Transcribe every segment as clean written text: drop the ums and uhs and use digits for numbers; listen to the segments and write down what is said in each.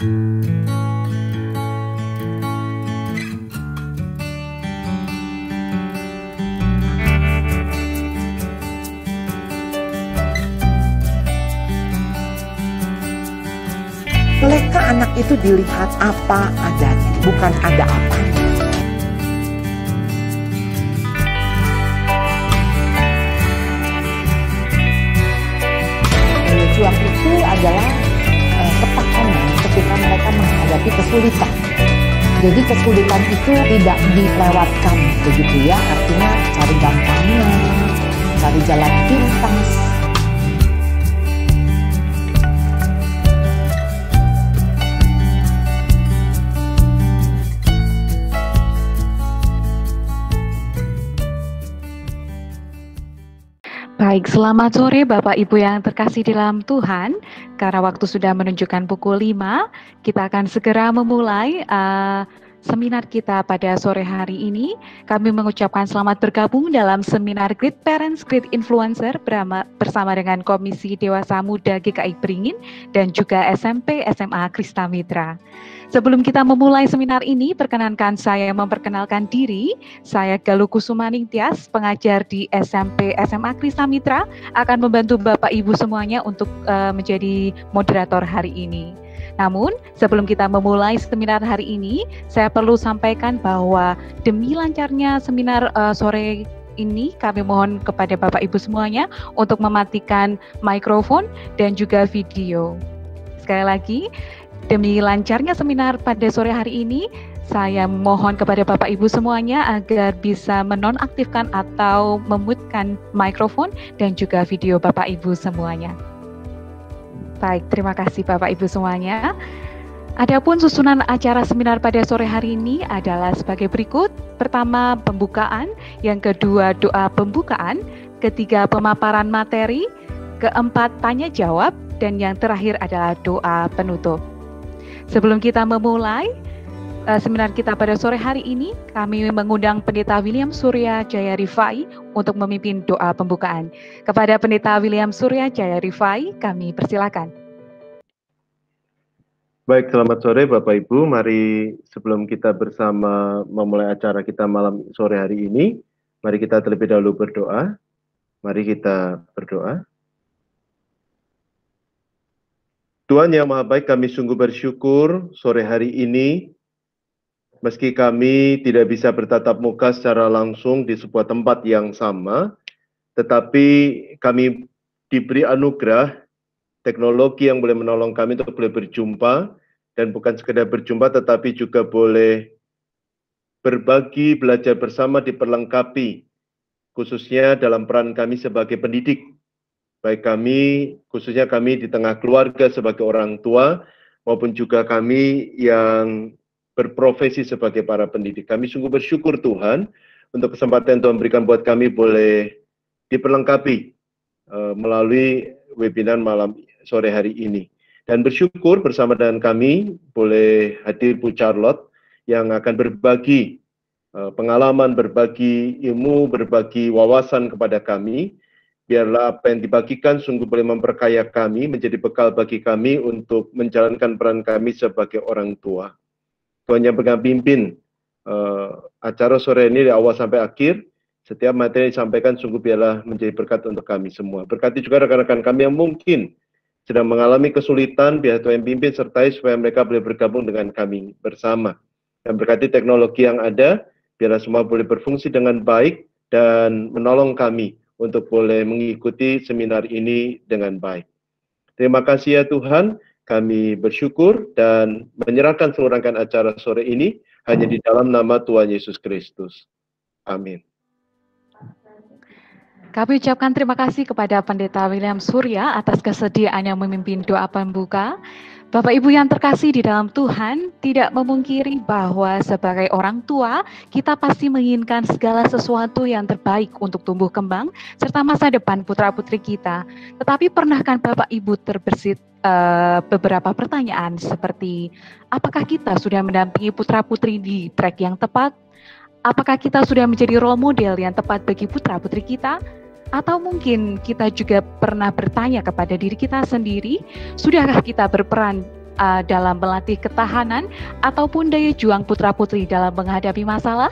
Bolehkah anak itu dilihat apa adanya, bukan ada apa? Juang itu adalah ketahanan ketika mereka menghadapi kesulitan. Jadi kesulitan itu tidak dilewatkan begitu ya, artinya cari gampangnya, cari jalan pintas. Baik, selamat sore Bapak Ibu yang terkasih di dalam Tuhan. Karena waktu sudah menunjukkan pukul 5, kita akan segera memulai seminar kita pada sore hari ini. Kami mengucapkan selamat bergabung dalam seminar Great Parents, Great Influencer bersama dengan Komisi Dewasa Muda GKI Beringin dan juga SMP SMA Krista Mitra. Sebelum kita memulai seminar ini, perkenankan saya memperkenalkan diri. Saya Galuh Kusumaning Tias, pengajar di SMP SMA Krista Mitra, akan membantu Bapak Ibu semuanya untuk menjadi moderator hari ini. Namun, sebelum kita memulai seminar hari ini, saya perlu sampaikan bahwa demi lancarnya seminar sore ini, kami mohon kepada Bapak Ibu semuanya untuk mematikan mikrofon dan juga video. Sekali lagi, demi lancarnya seminar pada sore hari ini, saya mohon kepada Bapak Ibu semuanya agar bisa menonaktifkan atau memutkan mikrofon dan juga video Bapak Ibu semuanya. Baik, terima kasih Bapak Ibu semuanya. Adapun susunan acara seminar pada sore hari ini adalah sebagai berikut. Pertama, pembukaan. Yang kedua, doa pembukaan. Ketiga, pemaparan materi. Keempat, tanya jawab. Dan yang terakhir adalah doa penutup. Sebelum kita memulai seminar kita pada sore hari ini, kami mengundang Pendeta William Surya Jaya Rifai untuk memimpin doa pembukaan. Kepada Pendeta William Surya Jaya Rifai, kami persilakan. Baik, selamat sore Bapak Ibu. Mari sebelum kita bersama memulai acara kita malam sore hari ini, mari kita terlebih dahulu berdoa. Mari kita berdoa. Tuhan yang Maha Baik, kami sungguh bersyukur sore hari ini, meski kami tidak bisa bertatap muka secara langsung di sebuah tempat yang sama, tetapi kami diberi anugerah teknologi yang boleh menolong kami untuk boleh berjumpa, dan bukan sekedar berjumpa tetapi juga boleh berbagi, belajar bersama, diperlengkapi, khususnya dalam peran kami sebagai pendidik. Baik kami, khususnya kami di tengah keluarga sebagai orang tua, maupun juga kami yang berprofesi sebagai para pendidik. Kami sungguh bersyukur Tuhan untuk kesempatan yang Tuhan berikan buat kami boleh diperlengkapi melalui webinar malam sore hari ini. Dan bersyukur bersama dengan kami boleh hadir Bu Charlotte yang akan berbagi pengalaman, berbagi ilmu, berbagi wawasan kepada kami. Biarlah apa yang dibagikan sungguh boleh memperkaya kami, menjadi bekal bagi kami untuk menjalankan peran kami sebagai orang tua. Tuhan yang pegang pimpin acara sore ini dari awal sampai akhir, setiap materi yang disampaikan sungguh biarlah menjadi berkat untuk kami semua. Berkati juga rekan-rekan kami yang mungkin sedang mengalami kesulitan, biar Tuhan pimpin sertai supaya mereka boleh bergabung dengan kami bersama. Dan berkati teknologi yang ada, biarlah semua boleh berfungsi dengan baik dan menolong kami untuk boleh mengikuti seminar ini dengan baik. Terima kasih ya Tuhan, kami bersyukur dan menyerahkan seluruh rangkaian acara sore ini hanya di dalam nama Tuhan Yesus Kristus. Amin. Kami ucapkan terima kasih kepada Pendeta William Surya atas kesediaannya memimpin doa pembuka. Bapak Ibu yang terkasih di dalam Tuhan, tidak memungkiri bahwa sebagai orang tua, kita pasti menginginkan segala sesuatu yang terbaik untuk tumbuh kembang, serta masa depan putra-putri kita. Tetapi pernahkah Bapak Ibu terbersit beberapa pertanyaan seperti, apakah kita sudah mendampingi putra-putri di track yang tepat? Apakah kita sudah menjadi role model yang tepat bagi putra-putri kita? Atau mungkin kita juga pernah bertanya kepada diri kita sendiri, sudahkah kita berperan dalam melatih ketahanan ataupun daya juang putra-putri dalam menghadapi masalah?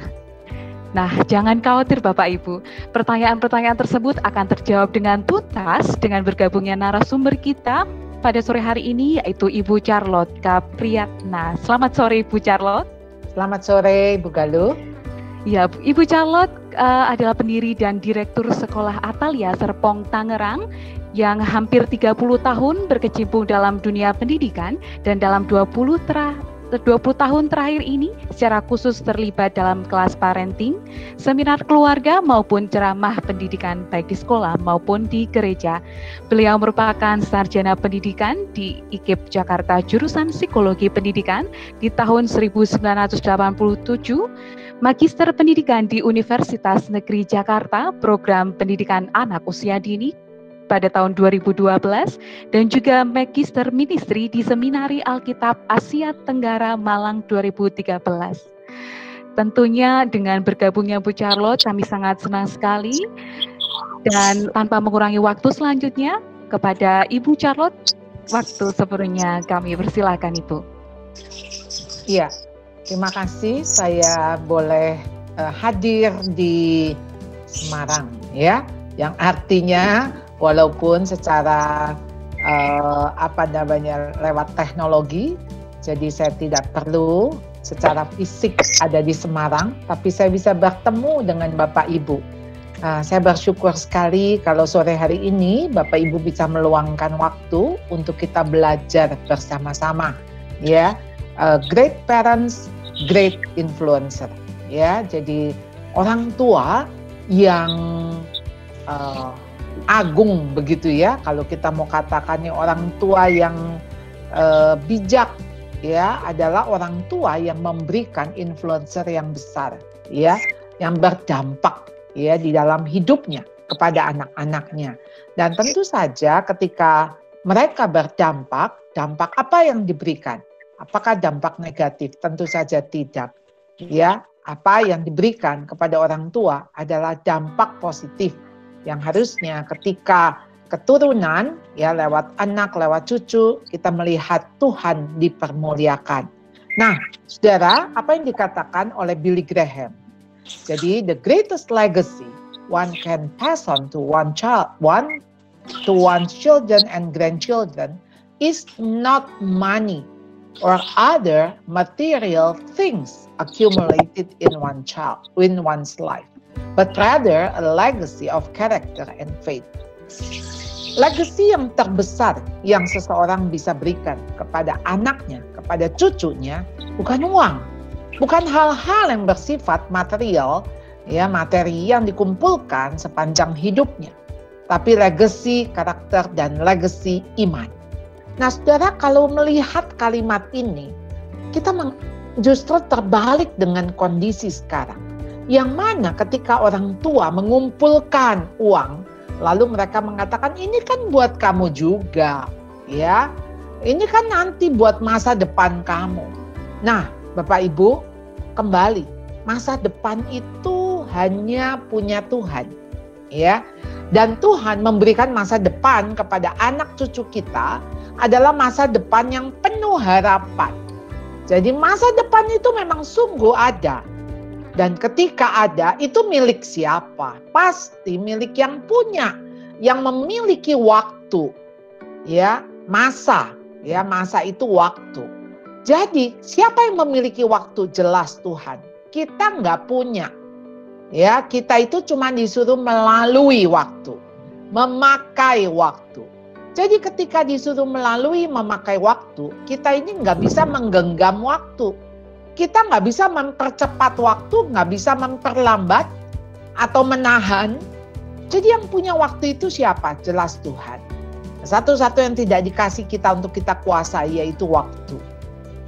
Nah, jangan khawatir Bapak Ibu, pertanyaan-pertanyaan tersebut akan terjawab dengan tuntas dengan bergabungnya narasumber kita pada sore hari ini, yaitu Ibu Charlotte Kapriyatna. Selamat sore Ibu Charlotte. Selamat sore Ibu Galuh. Ya, Ibu Charlotte adalah pendiri dan direktur Sekolah Atalia Serpong Tangerang yang hampir 30 tahun berkecimpung dalam dunia pendidikan dan dalam 20 tahun terakhir ini secara khusus terlibat dalam kelas parenting, seminar keluarga maupun ceramah pendidikan baik di sekolah maupun di gereja. Beliau merupakan sarjana pendidikan di IKIP Jakarta jurusan Psikologi Pendidikan di tahun 1987, Magister Pendidikan di Universitas Negeri Jakarta, program pendidikan anak usia dini pada tahun 2012 dan juga Magister Ministry di Seminari Alkitab Asia Tenggara Malang 2013. Tentunya dengan bergabungnya Bu Charlotte kami sangat senang sekali, dan tanpa mengurangi waktu selanjutnya kepada Ibu Charlotte, waktu sepenuhnya kami persilakan Ibu. Iya, terima kasih saya boleh hadir di Semarang ya, yang artinya walaupun secara lewat teknologi, jadi saya tidak perlu secara fisik ada di Semarang, tapi saya bisa bertemu dengan Bapak Ibu. Saya bersyukur sekali kalau sore hari ini Bapak Ibu bisa meluangkan waktu untuk kita belajar bersama-sama. Ya, great parents, great influencer. Ya, jadi orang tua yang agung begitu ya, kalau kita mau katakan orang tua yang bijak ya, adalah orang tua yang memberikan influencer yang besar ya, yang berdampak ya di dalam hidupnya kepada anak-anaknya. Dan tentu saja ketika mereka berdampak, dampak apa yang diberikan? Apakah dampak negatif? Tentu saja tidak ya. Apa yang diberikan kepada orang tua adalah dampak positif yang harusnya ketika keturunan ya, lewat anak, lewat cucu, kita melihat Tuhan dipermuliakan. Nah, saudara, apa yang dikatakan oleh Billy Graham? Jadi the greatest legacy one can pass on to one's children and grandchildren is not money or other material things accumulated in one's life, but rather a legacy of character and faith. Legacy yang terbesar yang seseorang bisa berikan kepada anaknya, kepada cucunya, bukan uang, bukan hal-hal yang bersifat material, ya, materi yang dikumpulkan sepanjang hidupnya, tapi legacy karakter dan legacy iman. Nah, saudara, kalau melihat kalimat ini, kita justru terbalik dengan kondisi sekarang, yang mana ketika orang tua mengumpulkan uang, lalu mereka mengatakan ini kan buat kamu juga, ya, ini kan nanti buat masa depan kamu. Nah, Bapak Ibu, kembali, masa depan itu hanya punya Tuhan, ya, dan Tuhan memberikan masa depan kepada anak cucu kita adalah masa depan yang penuh harapan. Jadi masa depan itu memang sungguh ada. Dan ketika ada, itu milik siapa? Pasti milik yang punya, yang memiliki waktu. Ya, masa. Ya, masa itu waktu. Jadi, siapa yang memiliki waktu? Jelas Tuhan. Kita nggak punya. Ya, kita itu cuma disuruh melalui waktu, memakai waktu. Jadi ketika disuruh melalui memakai waktu, kita ini nggak bisa menggenggam waktu. Kita nggak bisa mempercepat waktu, nggak bisa memperlambat atau menahan. Jadi yang punya waktu itu siapa? Jelas Tuhan. Satu-satu yang tidak dikasih kita untuk kita kuasai yaitu waktu.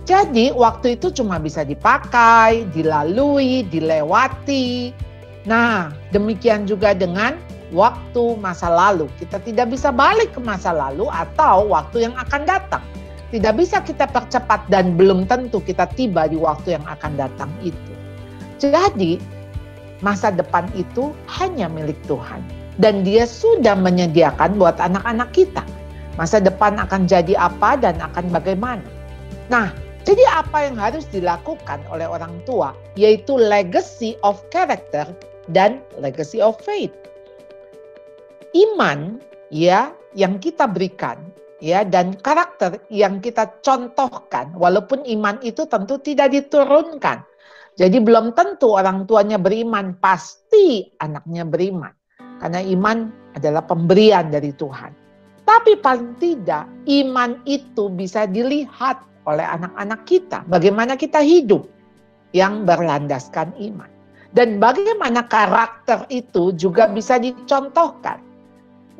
Jadi waktu itu cuma bisa dipakai, dilalui, dilewati. Nah, demikian juga dengan waktu masa lalu. Kita tidak bisa balik ke masa lalu atau waktu yang akan datang. Tidak bisa kita percepat dan belum tentu kita tiba di waktu yang akan datang itu. Jadi, masa depan itu hanya milik Tuhan. Dan Dia sudah menyediakan buat anak-anak kita. Masa depan akan jadi apa dan akan bagaimana. Nah, jadi apa yang harus dilakukan oleh orang tua? Yaitu legacy of character dan legacy of faith. Iman ya yang kita berikan ya dan karakter yang kita contohkan, walaupun iman itu tentu tidak diturunkan. Jadi belum tentu orang tuanya beriman, pasti anaknya beriman. Karena iman adalah pemberian dari Tuhan. Tapi paling tidak iman itu bisa dilihat oleh anak-anak kita. Bagaimana kita hidup yang berlandaskan iman. Dan bagaimana karakter itu juga bisa dicontohkan.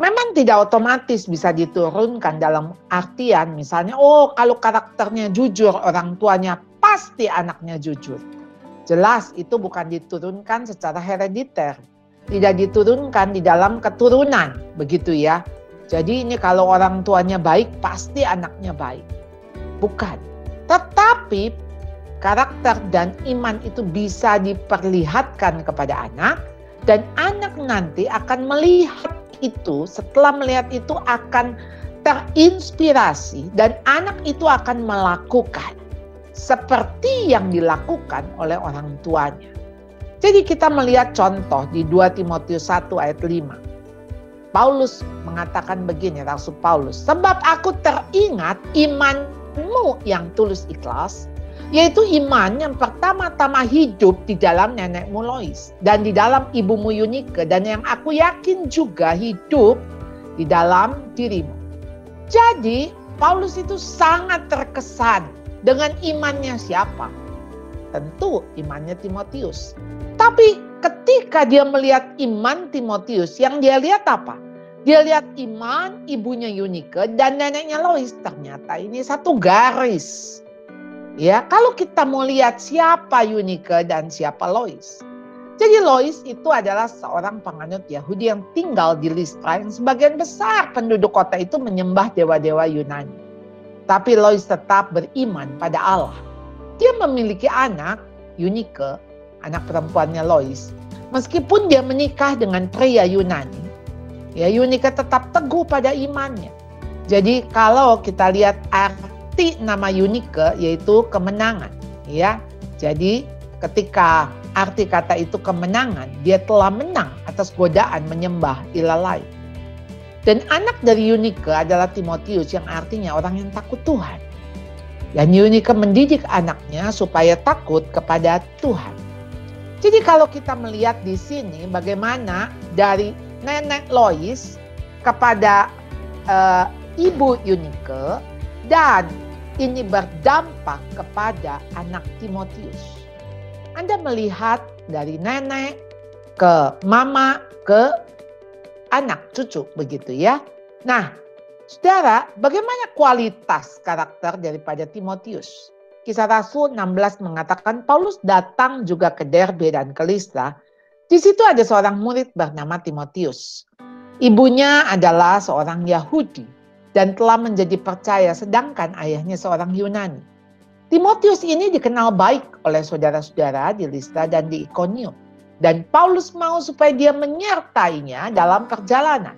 Memang tidak otomatis bisa diturunkan dalam artian misalnya, oh kalau karakternya jujur orang tuanya pasti anaknya jujur. Jelas itu bukan diturunkan secara herediter. Tidak diturunkan di dalam keturunan, begitu ya. Jadi ini kalau orang tuanya baik, pasti anaknya baik. Bukan. Tetapi karakter dan iman itu bisa diperlihatkan kepada anak. Dan anak nanti akan melihat itu, setelah melihat itu akan terinspirasi. Dan anak itu akan melakukan seperti yang dilakukan oleh orang tuanya. Jadi kita melihat contoh di 2 Timotius 1 ayat 5. Paulus mengatakan begini, Rasul Paulus, sebab aku teringat imanmu yang tulus ikhlas, yaitu iman yang pertama-tama hidup di dalam nenekmu Lois dan di dalam ibumu Yunike, dan yang aku yakin juga hidup di dalam dirimu. Jadi Paulus itu sangat terkesan dengan imannya siapa? Tentu imannya Timotius. Tapi ketika dia melihat iman Timotius, yang dia lihat apa? Dia lihat iman ibunya Yunike dan neneknya Lois. Ternyata ini satu garis. Ya, kalau kita mau lihat siapa Yunike dan siapa Lois. Jadi Lois itu adalah seorang penganut Yahudi yang tinggal di Listra, yang sebagian besar penduduk kota itu menyembah dewa-dewa Yunani. Tapi Lois tetap beriman pada Allah. Dia memiliki anak, Yunike, anak perempuannya Lois. Meskipun dia menikah dengan pria Yunani, ya Yunike tetap teguh pada imannya. Jadi kalau kita lihat arti nama Yunike yaitu kemenangan, ya. Jadi ketika arti kata itu kemenangan, dia telah menang atas godaan menyembah ilah lain. Dan anak dari Yunike adalah Timotius yang artinya orang yang takut Tuhan. Dan Yunike mendidik anaknya supaya takut kepada Tuhan. Jadi kalau kita melihat di sini bagaimana dari nenek Lois kepada ibu Yunike, dan ini berdampak kepada anak Timotius. Anda melihat dari nenek ke mama ke anak cucu begitu ya. Nah, saudara, bagaimana kualitas karakter daripada Timotius? Kisah Rasul 16 mengatakan Paulus datang juga ke Derbe dan ke Listra. Di situ ada seorang murid bernama Timotius. Ibunya adalah seorang Yahudi dan telah menjadi percaya, sedangkan ayahnya seorang Yunani. Timotius ini dikenal baik oleh saudara-saudara di Listra dan di Ikonium. Dan Paulus mau supaya dia menyertainya dalam perjalanan.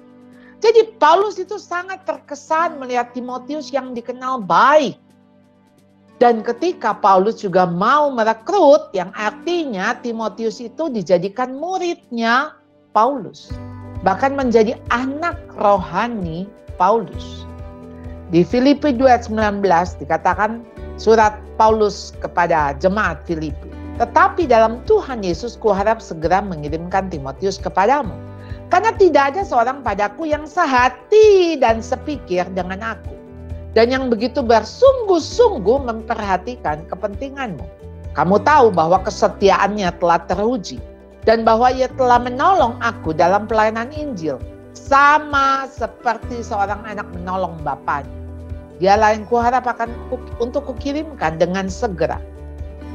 Jadi Paulus itu sangat terkesan melihat Timotius yang dikenal baik. Dan ketika Paulus juga mau merekrut, yang artinya Timotius itu dijadikan muridnya Paulus. Bahkan menjadi anak rohani Paulus. Di Filipi 2 ayat 19 dikatakan surat Paulus kepada jemaat Filipi. Tetapi dalam Tuhan Yesus kuharap segera mengirimkan Timotius kepadamu. Karena tidak ada seorang padaku yang sehati dan sepikir dengan aku. Dan yang begitu bersungguh-sungguh memperhatikan kepentinganmu. Kamu tahu bahwa kesetiaannya telah teruji. Dan bahwa ia telah menolong aku dalam pelayanan Injil. Sama seperti seorang anak menolong bapaknya. Dialah yang kuharap akan untuk kukirimkan dengan segera.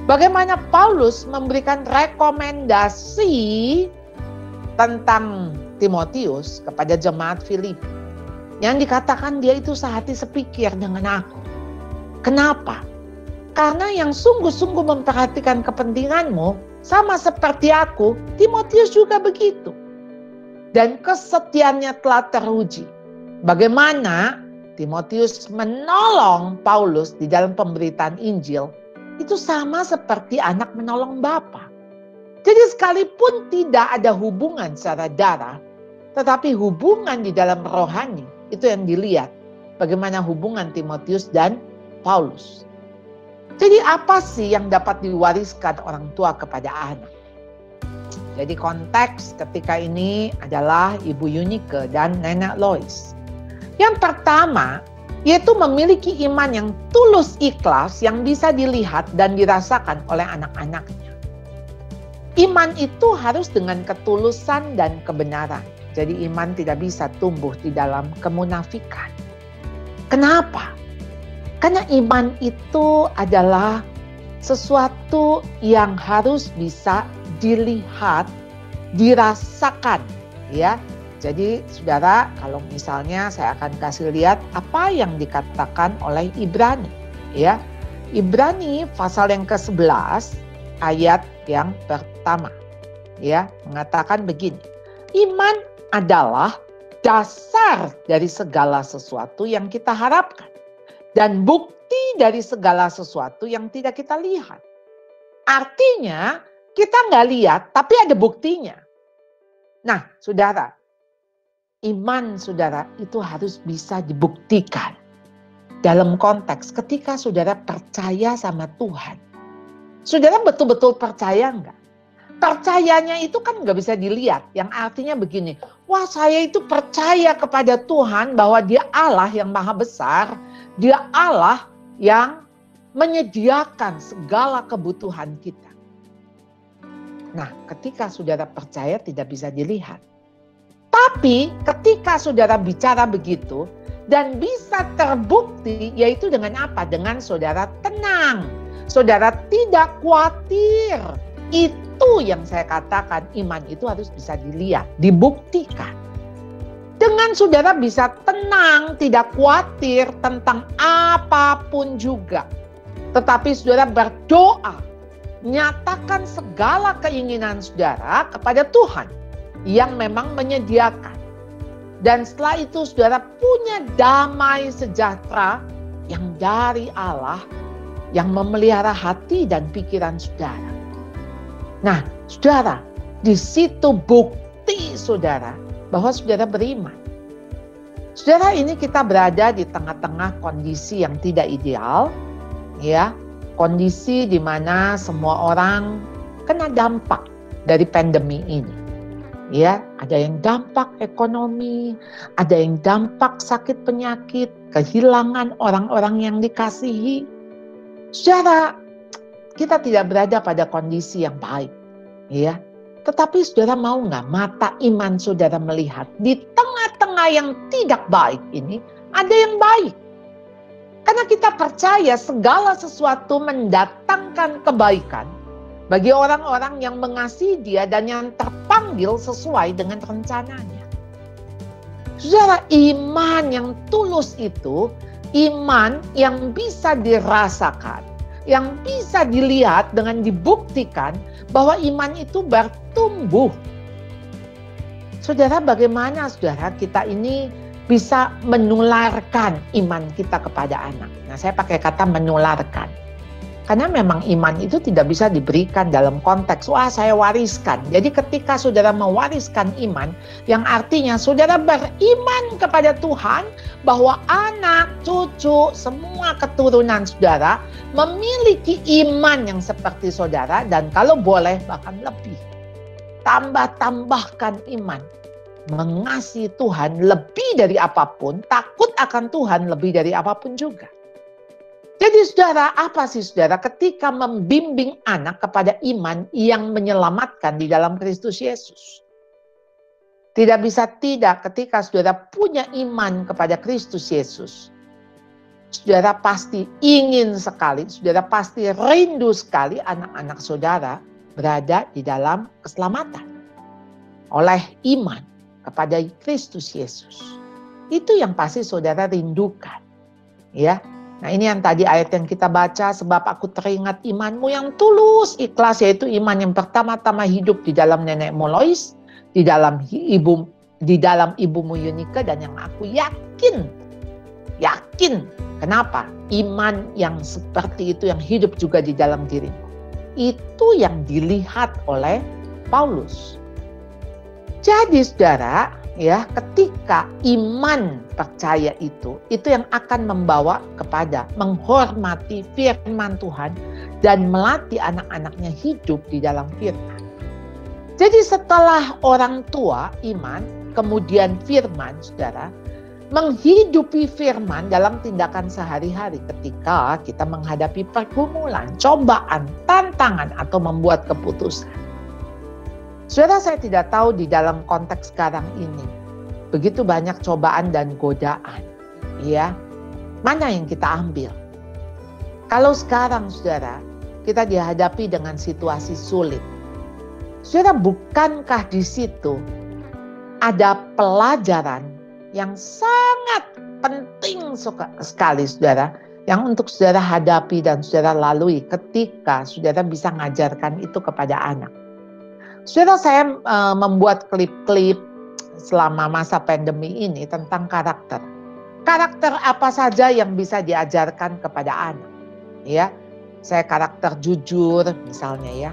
Bagaimana Paulus memberikan rekomendasi tentang Timotius kepada jemaat Filipi. Yang dikatakan dia itu sehati sepikir dengan aku. Kenapa? Karena yang sungguh-sungguh memperhatikan kepentinganmu, sama seperti aku, Timotius juga begitu. Dan kesetiaannya telah teruji. Bagaimana Timotius menolong Paulus di dalam pemberitaan Injil, itu sama seperti anak menolong bapa. Jadi sekalipun tidak ada hubungan secara darah, tetapi hubungan di dalam rohani, itu yang dilihat. Bagaimana hubungan Timotius dan Paulus. Jadi apa sih yang dapat diwariskan orang tua kepada anak? Jadi konteks ketika ini adalah Ibu Yunike dan Nenek Lois. Yang pertama, yaitu memiliki iman yang tulus ikhlas yang bisa dilihat dan dirasakan oleh anak-anaknya. Iman itu harus dengan ketulusan dan kebenaran. Jadi iman tidak bisa tumbuh di dalam kemunafikan. Kenapa? Karena iman itu adalah sesuatu yang harus bisa dilihat, dirasakan, ya. Jadi saudara, kalau misalnya saya akan kasih lihat apa yang dikatakan oleh Ibrani, ya. Ibrani pasal yang ke-11 ayat yang pertama, ya, mengatakan begini. Iman adalah dasar dari segala sesuatu yang kita harapkan dan bukti dari segala sesuatu yang tidak kita lihat. Artinya kita nggak lihat tapi ada buktinya. Nah saudara, iman saudara itu harus bisa dibuktikan. Dalam konteks ketika saudara percaya sama Tuhan. Saudara betul-betul percaya nggak? Percayanya itu kan nggak bisa dilihat. Yang artinya begini, wah saya itu percaya kepada Tuhan bahwa Dia Allah yang maha besar. Dia Allah yang menyediakan segala kebutuhan kita. Nah, ketika saudara percaya tidak bisa dilihat. Tapi ketika saudara bicara begitu dan bisa terbukti, yaitu dengan apa? Dengan saudara tenang. Saudara tidak khawatir. Itu yang saya katakan, iman itu harus bisa dilihat, dibuktikan. Dengan saudara bisa tenang, tidak khawatir tentang apapun juga. Tetapi saudara berdoa, nyatakan segala keinginan saudara kepada Tuhan yang memang menyediakan. Dan setelah itu saudara punya damai sejahtera yang dari Allah yang memelihara hati dan pikiran saudara. Nah, saudara, di situ bukti saudara bahwa saudara beriman. Saudara, ini kita berada di tengah-tengah kondisi yang tidak ideal, ya. Kondisi di mana semua orang kena dampak dari pandemi ini. Ya, ada yang dampak ekonomi, ada yang dampak sakit penyakit, kehilangan orang-orang yang dikasihi. Saudara, kita tidak berada pada kondisi yang baik, ya. Tetapi saudara mau nggak mata iman saudara melihat di tengah-tengah yang tidak baik ini ada yang baik. Karena kita percaya segala sesuatu mendatangkan kebaikan bagi orang-orang yang mengasihi Dia dan yang terpanggil sesuai dengan rencananya. Saudara, iman yang tulus itu iman yang bisa dirasakan, yang bisa dilihat dengan dibuktikan bahwa iman itu bertumbuh. Saudara, bagaimana saudara kita ini bisa menularkan iman kita kepada anak? Nah, saya pakai kata menularkan. Karena memang iman itu tidak bisa diberikan dalam konteks, wah saya wariskan. Jadi ketika saudara mewariskan iman, yang artinya saudara beriman kepada Tuhan bahwa anak, cucu, semua keturunan saudara memiliki iman yang seperti saudara dan kalau boleh bahkan lebih. Tambah-tambahkan iman. Mengasihi Tuhan lebih dari apapun, takut akan Tuhan lebih dari apapun juga. Jadi saudara, apa sih saudara ketika membimbing anak kepada iman yang menyelamatkan di dalam Kristus Yesus? Tidak bisa tidak ketika saudara punya iman kepada Kristus Yesus. Saudara pasti ingin sekali, saudara pasti rindu sekali anak-anak saudara berada di dalam keselamatan. Oleh iman kepada Kristus Yesus. Itu yang pasti saudara rindukan. Ya. Nah ini yang tadi ayat yang kita baca, sebab aku teringat imanmu yang tulus, ikhlas, yaitu iman yang pertama-tama hidup di dalam nenekmu Lois, di dalam ibumu Yunike, dan yang aku yakin Yakin. Kenapa? Iman yang seperti itu yang hidup juga di dalam dirimu. Itu yang dilihat oleh Paulus. Jadi saudara, ya, ketika iman percaya itu yang akan membawa kepada menghormati firman Tuhan dan melatih anak-anaknya hidup di dalam firman. Jadi setelah orang tua iman, kemudian firman, saudara, menghidupi firman dalam tindakan sehari-hari ketika kita menghadapi pergumulan, cobaan, tantangan, atau membuat keputusan. Saudara, saya tidak tahu di dalam konteks sekarang ini, begitu banyak cobaan dan godaan, ya. Mana yang kita ambil? Kalau sekarang, saudara, kita dihadapi dengan situasi sulit. Saudara, bukankah di situ ada pelajaran yang sangat penting sekali, saudara, yang untuk saudara hadapi dan saudara lalui ketika saudara bisa mengajarkan itu kepada anak. Saudara, saya membuat klip-klip selama masa pandemi ini tentang karakter. Karakter apa saja yang bisa diajarkan kepada anak. Ya, saya karakter jujur misalnya ya.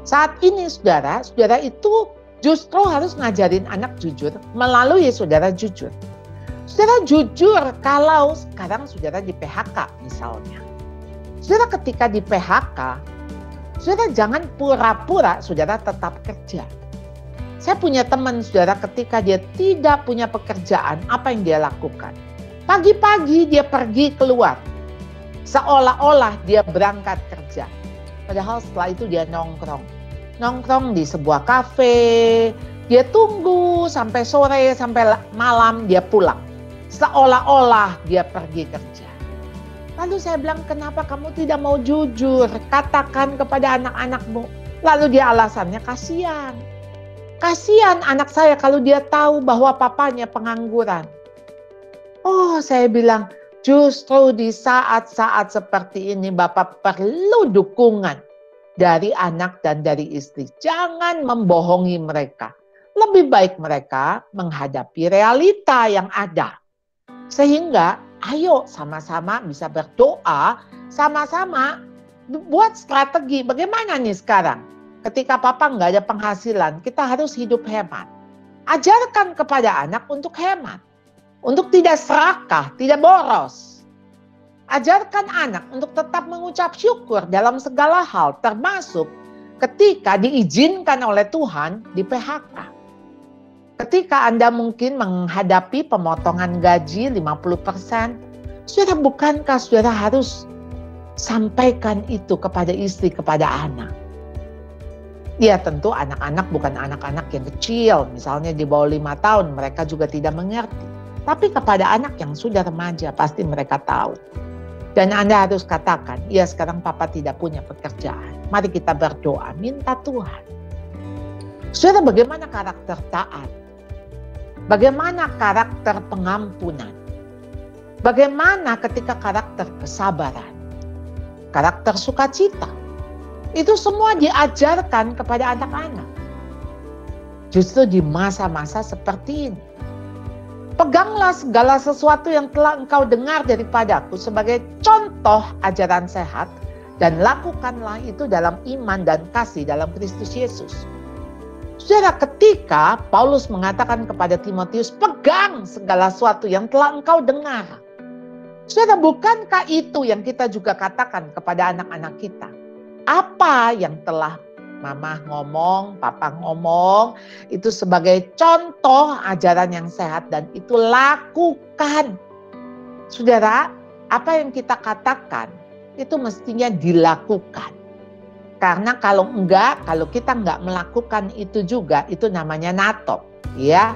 Saat ini saudara itu justru harus ngajarin anak jujur melalui saudara jujur. Saudara jujur kalau sekarang saudara di PHK misalnya. Saudara ketika di PHK, saudara jangan pura-pura saudara tetap kerja. Saya punya teman saudara ketika dia tidak punya pekerjaan, apa yang dia lakukan? Pagi-pagi dia pergi keluar. Seolah-olah dia berangkat kerja. Padahal setelah itu dia nongkrong. Nongkrong di sebuah kafe. Dia tunggu sampai sore, sampai malam dia pulang. Seolah-olah dia pergi kerja. Lalu saya bilang, kenapa kamu tidak mau jujur? Katakan kepada anak-anakmu. Lalu dia alasannya kasihan. Kasihan anak saya kalau dia tahu bahwa papanya pengangguran. Oh, saya bilang, justru di saat-saat seperti ini Bapak perlu dukungan dari anak dan dari istri. Jangan membohongi mereka. Lebih baik mereka menghadapi realita yang ada. Sehingga ayo sama-sama bisa berdoa, sama-sama buat strategi. Bagaimana nih sekarang? Ketika papa nggak ada penghasilan, kita harus hidup hemat. Ajarkan kepada anak untuk hemat. Untuk tidak serakah, tidak boros. Ajarkan anak untuk tetap mengucap syukur dalam segala hal, termasuk ketika diizinkan oleh Tuhan di PHK. Ketika Anda mungkin menghadapi pemotongan gaji 50%, saudara bukankah saudara harus sampaikan itu kepada istri, kepada anak? Ya tentu anak-anak bukan anak-anak yang kecil, misalnya di bawah 5 tahun, mereka juga tidak mengerti. Tapi kepada anak yang sudah remaja, pasti mereka tahu. Dan Anda harus katakan, ya sekarang papa tidak punya pekerjaan. Mari kita berdoa, minta Tuhan. Saudara, bagaimana karakter taat? Bagaimana karakter pengampunan? Bagaimana ketika karakter kesabaran? Karakter sukacita? Itu semua diajarkan kepada anak-anak. Justru di masa-masa seperti ini. Peganglah segala sesuatu yang telah engkau dengar daripadaku sebagai contoh ajaran sehat dan lakukanlah itu dalam iman dan kasih dalam Kristus Yesus. Saudara, ketika Paulus mengatakan kepada Timotius, pegang segala sesuatu yang telah engkau dengar. Saudara, bukankah itu yang kita juga katakan kepada anak-anak kita? Apa yang telah Mama ngomong, Papa ngomong, itu sebagai contoh ajaran yang sehat dan itu lakukan. Saudara, apa yang kita katakan itu mestinya dilakukan. Karena kalau kita enggak melakukan itu juga, itu namanya natok, ya.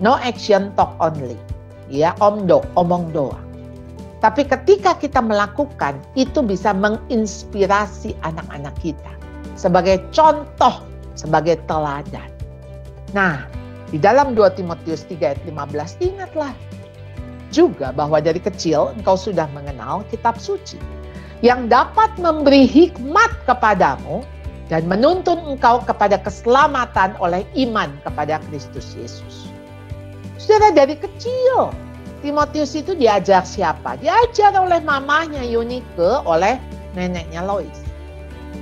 No action, talk only. Ya, omong doang. Tapi ketika kita melakukan, itu bisa menginspirasi anak-anak kita. Sebagai contoh, sebagai teladan. Nah, di dalam 2 Timotius 3 ayat 15, ingatlah juga bahwa dari kecil engkau sudah mengenal kitab suci yang dapat memberi hikmat kepadamu dan menuntun engkau kepada keselamatan oleh iman kepada Kristus Yesus. Saudara, dari kecil Timotius itu diajar siapa? Diajar oleh mamahnya Eunike, oleh neneknya Lois.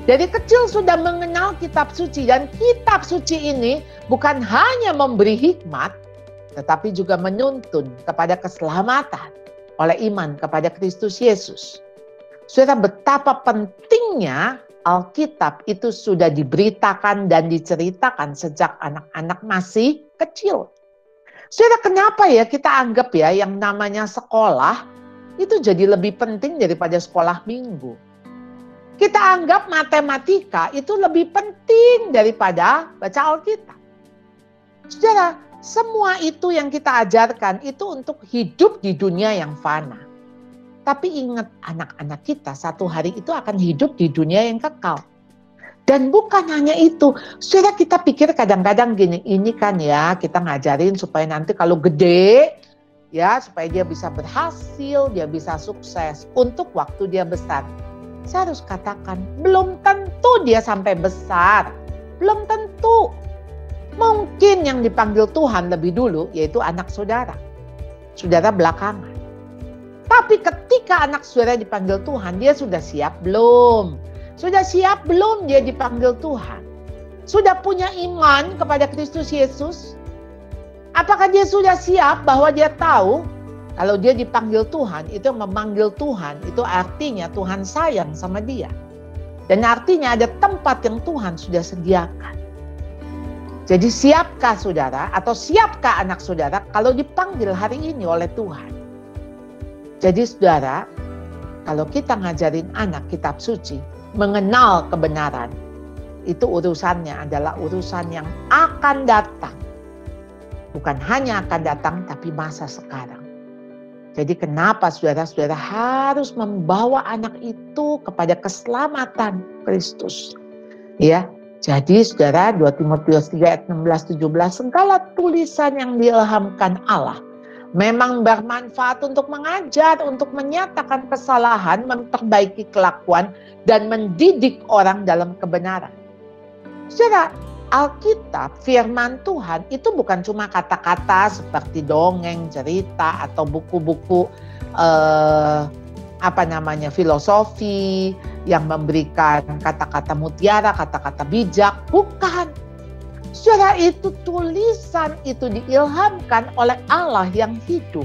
Dari kecil sudah mengenal kitab suci, dan kitab suci ini bukan hanya memberi hikmat, tetapi juga menuntun kepada keselamatan oleh iman kepada Kristus Yesus. Saudara, betapa pentingnya Alkitab itu sudah diberitakan dan diceritakan sejak anak-anak masih kecil. Saudara, kenapa ya kita anggap ya yang namanya sekolah itu jadi lebih penting daripada sekolah minggu? Kita anggap matematika itu lebih penting daripada baca Alkitab. Saudara, semua itu yang kita ajarkan itu untuk hidup di dunia yang fana. Tapi ingat, anak-anak kita satu hari itu akan hidup di dunia yang kekal. Dan bukan hanya itu, saudara, kita pikir kadang-kadang gini, ini kan ya kita ngajarin supaya nanti kalau gede, ya supaya dia bisa berhasil, dia bisa sukses untuk waktu dia besar. Saya harus katakan, belum tentu dia sampai besar. Belum tentu. Mungkin yang dipanggil Tuhan lebih dulu, yaitu anak saudara. Saudara belakangan. Tapi ketika anak saudara dipanggil Tuhan, dia sudah siap belum? Sudah siap belum dia dipanggil Tuhan? Sudah punya iman kepada Kristus Yesus? Apakah dia sudah siap bahwa dia tahu kalau dia dipanggil Tuhan, itu memanggil Tuhan, itu artinya Tuhan sayang sama dia. Dan artinya ada tempat yang Tuhan sudah sediakan. Jadi siapkah saudara atau siapkah anak saudara kalau dipanggil hari ini oleh Tuhan? Jadi saudara, kalau kita ngajarin anak kitab suci, mengenal kebenaran, itu urusannya adalah urusan yang akan datang. Bukan hanya akan datang, tapi masa sekarang. Jadi kenapa saudara-saudara harus membawa anak itu kepada keselamatan Kristus? Ya, jadi saudara, 2 Timotius 3 ayat 16-17, segala tulisan yang diilhamkan Allah memang bermanfaat untuk mengajar, untuk menyatakan kesalahan, memperbaiki kelakuan, dan mendidik orang dalam kebenaran. Saudara, Alkitab, firman Tuhan itu bukan cuma kata-kata seperti dongeng, cerita, atau buku-buku filosofi yang memberikan kata-kata mutiara, kata-kata bijak. Bukan. Saudara, itu tulisan itu diilhamkan oleh Allah yang hidup.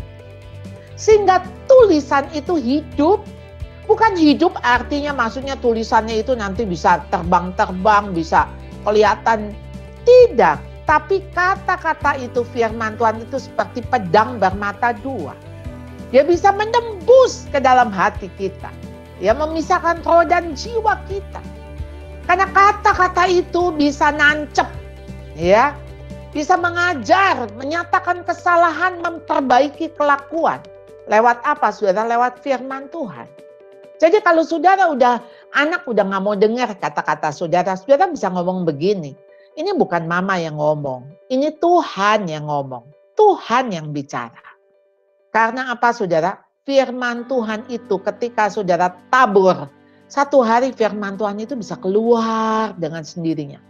Sehingga tulisan itu hidup. Bukan hidup artinya maksudnya tulisannya itu nanti bisa terbang-terbang, bisa kelihatan. Tidak. Tapi kata-kata itu, firman Tuhan itu seperti pedang bermata dua. Dia bisa menembus ke dalam hati kita. Dia memisahkan roh dan jiwa kita. Karena kata-kata itu bisa nancep. Ya, bisa mengajar, menyatakan kesalahan, memperbaiki kelakuan. Lewat apa, saudara? Lewat firman Tuhan. Jadi kalau saudara anak udah nggak mau dengar kata-kata saudara, saudara bisa ngomong begini. Ini bukan mama yang ngomong, ini Tuhan yang ngomong, Tuhan yang bicara. Karena apa, saudara? Firman Tuhan itu ketika saudara tabur, satu hari firman Tuhan itu bisa keluar dengan sendirinya.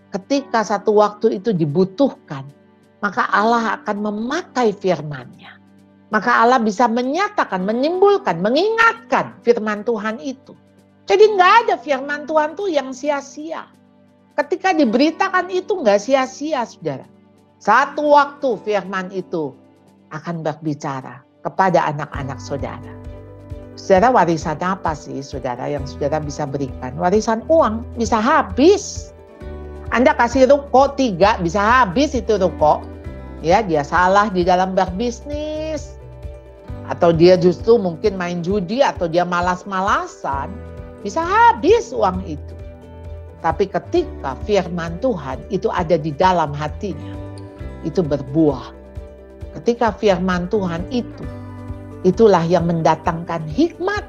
Ketika satu waktu itu dibutuhkan, maka Allah akan memakai firman-Nya. Maka Allah bisa menyatakan, menimbulkan, mengingatkan firman Tuhan itu. Jadi nggak ada firman Tuhan tuh yang sia-sia. Ketika diberitakan itu nggak sia-sia, saudara. Satu waktu firman itu akan berbicara kepada anak-anak saudara. Saudara, warisan apa sih saudara yang saudara bisa berikan? Warisan uang bisa habis. Anda kasih ruko 3, bisa habis itu ruko. Ya, dia salah di dalam berbisnis. Atau dia justru mungkin main judi, atau dia malas-malasan. Bisa habis uang itu. Tapi ketika firman Tuhan itu ada di dalam hatinya, itu berbuah. Ketika firman Tuhan itu, itulah yang mendatangkan hikmat.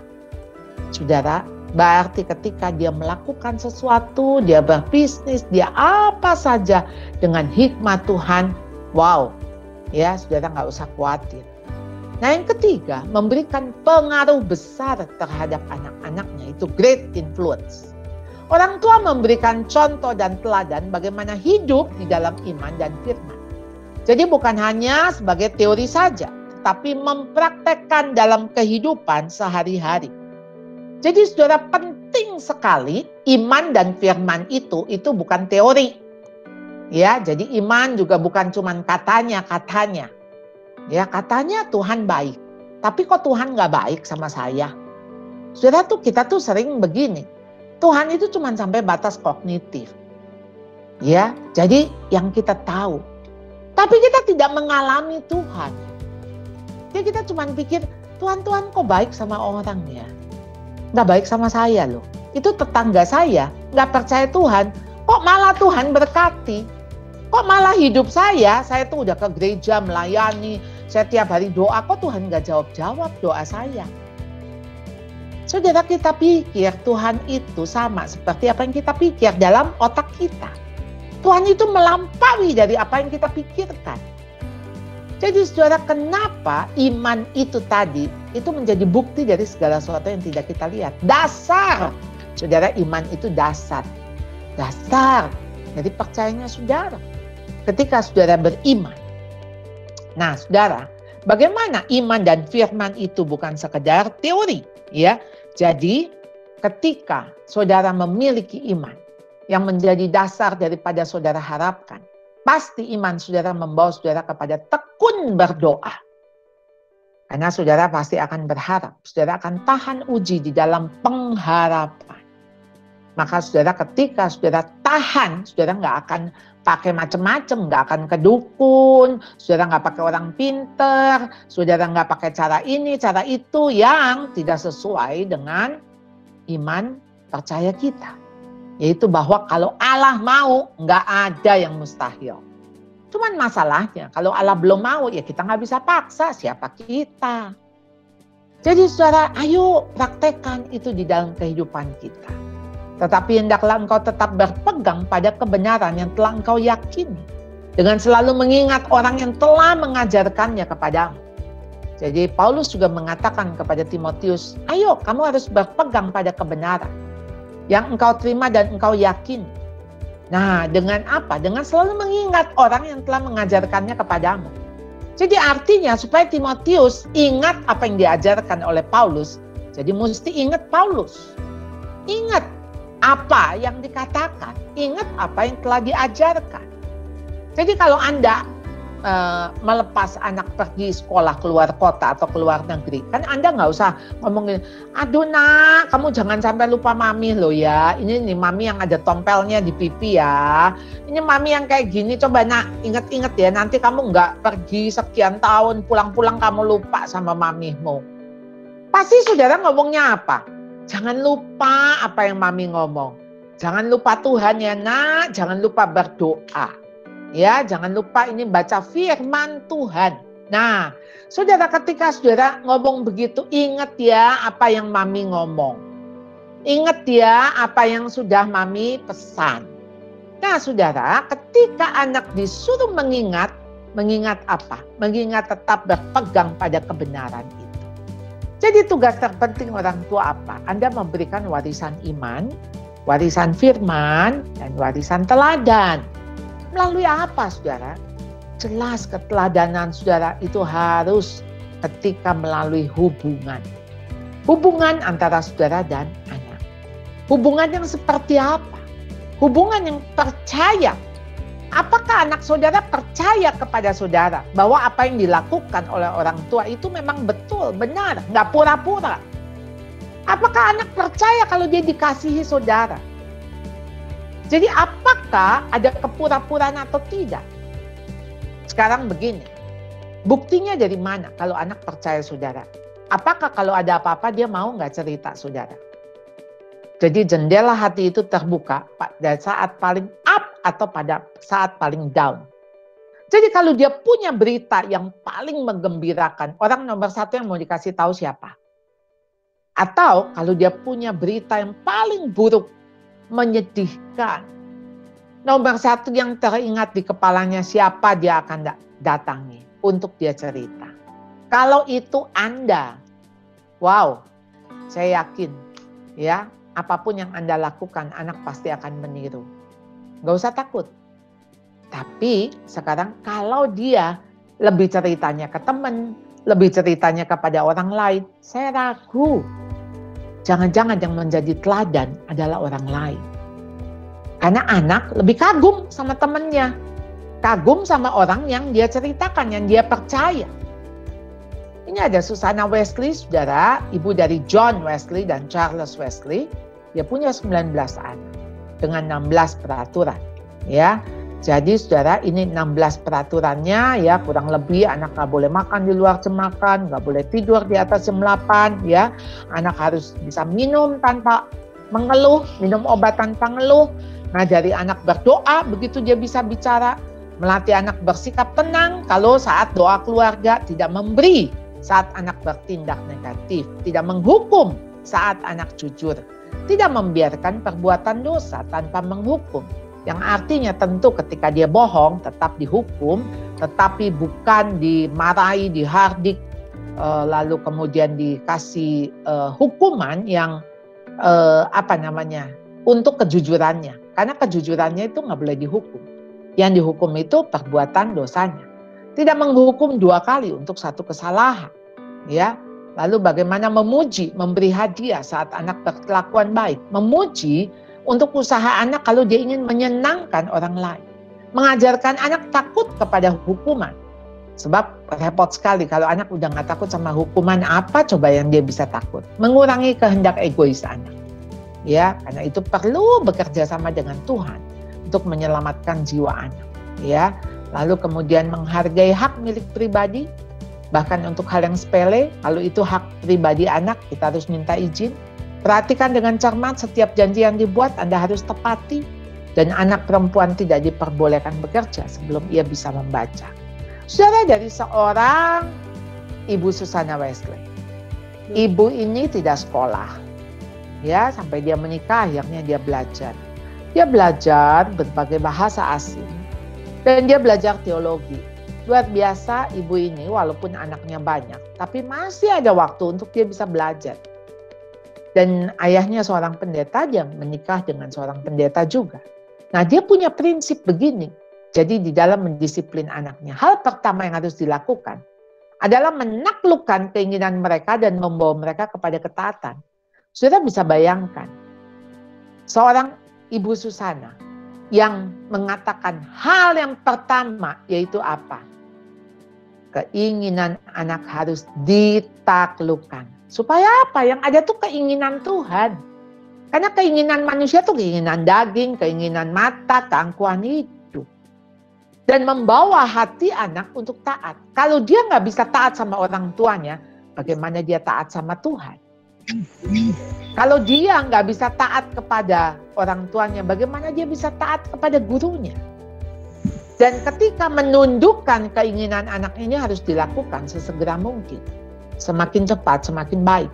Saudara, berarti ketika dia melakukan sesuatu, dia berbisnis, dia apa saja dengan hikmat Tuhan, wow, ya saudara nggak usah khawatir. Nah yang ketiga, memberikan pengaruh besar terhadap anak-anaknya, itu great influence. Orang tua memberikan contoh dan teladan bagaimana hidup di dalam iman dan firman. Jadi bukan hanya sebagai teori saja, tetapi mempraktekkan dalam kehidupan sehari-hari. Jadi saudara, penting sekali iman dan firman itu bukan teori. Ya, jadi iman juga bukan cuman katanya. Ya, katanya Tuhan baik. Tapi kok Tuhan gak baik sama saya? Saudara kita tuh sering begini. Tuhan itu cuman sampai batas kognitif. Ya, jadi yang kita tahu. Tapi kita tidak mengalami Tuhan. Jadi kita cuman pikir, Tuhan kok baik sama orang ya? Gak baik sama saya loh. Itu tetangga saya gak percaya Tuhan. Kok malah Tuhan berkati? Kok malah hidup saya tuh udah ke gereja melayani. Saya tiap hari doa, kok Tuhan gak jawab doa saya? Saudara, kita pikir Tuhan itu sama seperti apa yang kita pikir dalam otak kita. Tuhan itu melampaui dari apa yang kita pikirkan. Jadi saudara, kenapa iman itu tadi itu menjadi bukti dari segala sesuatu yang tidak kita lihat. Dasar. Saudara, iman itu dasar. Dasar. Jadi percayanya saudara. Ketika saudara beriman. Nah saudara, bagaimana iman dan firman itu bukan sekedar teori. Ya, jadi ketika saudara memiliki iman yang menjadi dasar daripada saudara harapkan, pasti iman saudara membawa saudara kepada tekun berdoa. Karena saudara pasti akan berharap, saudara akan tahan uji di dalam pengharapan. Maka saudara, ketika saudara tahan, saudara nggak akan pakai macam-macam, nggak akan ke dukun, saudara nggak pakai orang pinter, saudara nggak pakai cara ini, cara itu yang tidak sesuai dengan iman percaya kita. Yaitu bahwa kalau Allah mau, nggak ada yang mustahil. Cuman masalahnya, kalau Allah belum mau, ya kita nggak bisa paksa, siapa kita. Jadi saudara, ayo praktekkan itu di dalam kehidupan kita. Tetapi hendaklah engkau tetap berpegang pada kebenaran yang telah engkau yakini. Dengan selalu mengingat orang yang telah mengajarkannya kepadamu. Jadi Paulus juga mengatakan kepada Timotius, ayo kamu harus berpegang pada kebenaran yang engkau terima dan engkau yakin. Nah, dengan apa? Dengan selalu mengingat orang yang telah mengajarkannya kepadamu. Jadi artinya supaya Timotius ingat apa yang diajarkan oleh Paulus, jadi mesti ingat Paulus. Ingat apa yang dikatakan, ingat apa yang telah diajarkan. Jadi kalau Anda melepas anak pergi sekolah keluar kota atau keluar negeri, kan Anda nggak usah ngomongin, aduh nak, kamu jangan sampai lupa mami loh ya, ini nih mami yang ada tompelnya di pipi ya, ini mami yang kayak gini, coba nak inget-inget ya, nanti kamu nggak pergi sekian tahun, pulang-pulang kamu lupa sama mamimu. Pasti saudara ngomongnya apa? Jangan lupa apa yang mami ngomong, jangan lupa Tuhan ya nak, jangan lupa berdoa. Ya, jangan lupa ini baca firman Tuhan. Nah, saudara, ketika saudara ngomong begitu, ingat ya apa yang mami ngomong. Ingat ya apa yang sudah mami pesan. Nah, saudara, ketika anak disuruh mengingat apa? Mengingat tetap berpegang pada kebenaran itu. Jadi tugas terpenting orang tua apa? Anda memberikan warisan iman, warisan firman, dan warisan teladan. Melalui apa saudara? Jelas keteladanan saudara itu harus ketika melalui hubungan. Hubungan antara saudara dan anak. Hubungan yang seperti apa? Hubungan yang percaya. Apakah anak saudara percaya kepada saudara bahwa apa yang dilakukan oleh orang tua itu memang betul, benar, nggak pura-pura? Apakah anak percaya kalau dia dikasihi saudara? Jadi apakah ada kepura-puraan atau tidak? Sekarang begini, buktinya dari mana kalau anak percaya saudara? Apakah kalau ada apa-apa dia mau nggak cerita saudara? Jadi jendela hati itu terbuka pada saat paling up atau pada saat paling down. Jadi kalau dia punya berita yang paling menggembirakan, orang nomor satu yang mau dikasih tahu siapa? Atau kalau dia punya berita yang paling buruk, menyedihkan, nomor satu yang teringat di kepalanya siapa dia akan datangi untuk dia cerita. Kalau itu Anda, wow, saya yakin ya, apapun yang Anda lakukan anak pasti akan meniru. Gak usah takut. Tapi sekarang kalau dia lebih ceritanya ke teman, lebih ceritanya kepada orang lain. Saya ragu. Jangan-jangan yang menjadi teladan adalah orang lain. Karena anak lebih kagum sama temannya. Kagum sama orang yang dia ceritakan, yang dia percaya. Ini ada Susanna Wesley, saudara, ibu dari John Wesley dan Charles Wesley. Dia punya 19 anak dengan 16 peraturan. Ya, jadi saudara, ini 16 peraturannya, ya, kurang lebih anak nggak boleh makan di luar jam makan, nggak boleh tidur di atas jam 8, ya. Anak harus bisa minum tanpa mengeluh, minum obat tanpa ngeluh. Ngajari anak berdoa begitu dia bisa bicara. Melatih anak bersikap tenang kalau saat doa keluarga, tidak memberi saat anak bertindak negatif, tidak menghukum saat anak jujur, tidak membiarkan perbuatan dosa tanpa menghukum. Yang artinya tentu ketika dia bohong tetap dihukum, tetapi bukan dimarahi, dihardik, lalu kemudian dikasih hukuman yang untuk kejujurannya. Karena kejujurannya itu nggak boleh dihukum. Yang dihukum itu perbuatan dosanya. Tidak menghukum 2 kali untuk 1 kesalahan. Ya. Lalu bagaimana memuji, memberi hadiah saat anak berkelakuan baik. Memuji untuk usaha anak kalau dia ingin menyenangkan orang lain. Mengajarkan anak takut kepada hukuman. Sebab repot sekali kalau anak udah nggak takut sama hukuman, apa coba yang dia bisa takut? Mengurangi kehendak egois anak. Ya, karena itu perlu bekerja sama dengan Tuhan untuk menyelamatkan jiwa anak. Ya, lalu kemudian menghargai hak milik pribadi, bahkan untuk hal yang sepele. Kalau itu hak pribadi anak, kita harus minta izin. Perhatikan dengan cermat setiap janji yang dibuat Anda harus tepati. Dan anak perempuan tidak diperbolehkan bekerja sebelum ia bisa membaca. Saudara, dari seorang Ibu Susanna Wesley. Ibu ini tidak sekolah. Ya, sampai dia menikah akhirnya dia belajar. Dia belajar berbagai bahasa asing. Dan dia belajar teologi. Luar biasa ibu ini walaupun anaknya banyak. Tapi masih ada waktu untuk dia bisa belajar. Dan ayahnya seorang pendeta, dia menikah dengan seorang pendeta juga. Nah, dia punya prinsip begini. Jadi di dalam mendisiplin anaknya, hal pertama yang harus dilakukan adalah menaklukkan keinginan mereka dan membawa mereka kepada ketaatan. Saudara bisa bayangkan, seorang Ibu Susanna yang mengatakan hal yang pertama yaitu apa? Keinginan anak harus ditaklukkan. Supaya apa? Yang ada tuh keinginan Tuhan. Karena keinginan manusia tuh keinginan daging, keinginan mata, keangkuhan itu. Dan membawa hati anak untuk taat. Kalau dia nggak bisa taat sama orang tuanya, bagaimana dia taat sama Tuhan? Kalau dia nggak bisa taat kepada orang tuanya, bagaimana dia bisa taat kepada gurunya? Dan ketika menundukkan keinginan anak ini harus dilakukan sesegera mungkin. Semakin cepat, semakin baik.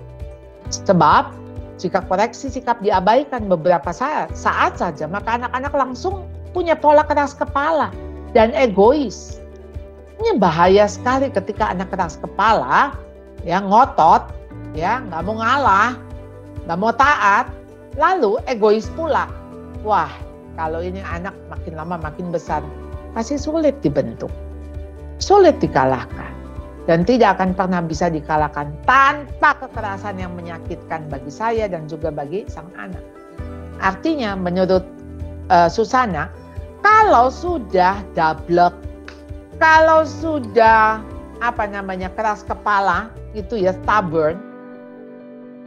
Sebab jika koreksi sikap diabaikan beberapa saat saja, maka anak-anak langsung punya pola keras kepala dan egois. Ini bahaya sekali ketika anak keras kepala, ya ngotot, ya nggak mau ngalah, nggak mau taat, lalu egois pula. Wah, kalau ini anak makin lama makin besar, pasti sulit dibentuk, sulit dikalahkan. Dan tidak akan pernah bisa dikalahkan tanpa kekerasan yang menyakitkan bagi saya dan juga bagi sang anak. Artinya menurut Susanna, kalau sudah dablek, kalau sudah keras kepala, itu ya stubborn,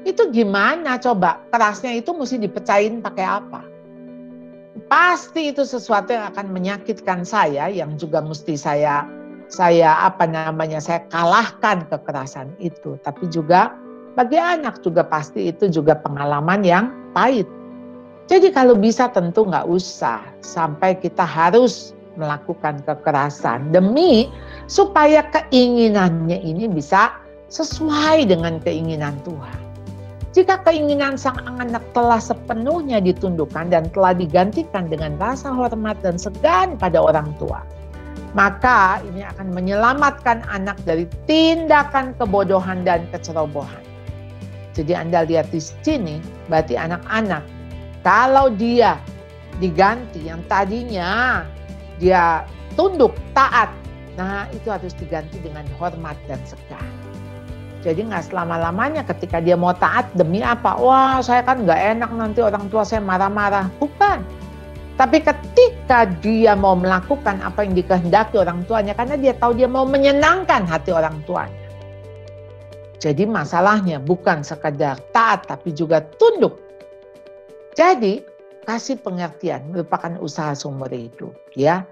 itu gimana coba? Kerasnya itu mesti dipecahin pakai apa? Pasti itu sesuatu yang akan menyakitkan saya, yang juga mesti saya kalahkan kekerasan itu. Tapi juga bagi anak juga pasti itu juga pengalaman yang pahit. Jadi kalau bisa tentu nggak usah sampai kita harus melakukan kekerasan demi supaya keinginannya ini bisa sesuai dengan keinginan Tuhan. Jika keinginan sang anak telah sepenuhnya ditundukkan dan telah digantikan dengan rasa hormat dan segan pada orang tua, maka ini akan menyelamatkan anak dari tindakan kebodohan dan kecerobohan. Jadi Anda lihat di sini, berarti anak-anak, kalau dia diganti yang tadinya dia tunduk, taat, nah itu harus diganti dengan hormat dan segan. Jadi nggak selama-lamanya ketika dia mau taat demi apa? Wah, saya kan nggak enak nanti orang tua saya marah-marah. Bukan. Tapi ketika dia mau melakukan apa yang dikehendaki orang tuanya, karena dia tahu dia mau menyenangkan hati orang tuanya. Jadi masalahnya bukan sekadar taat, tapi juga tunduk. Jadi kasih pengertian merupakan usaha seumur hidup, ya.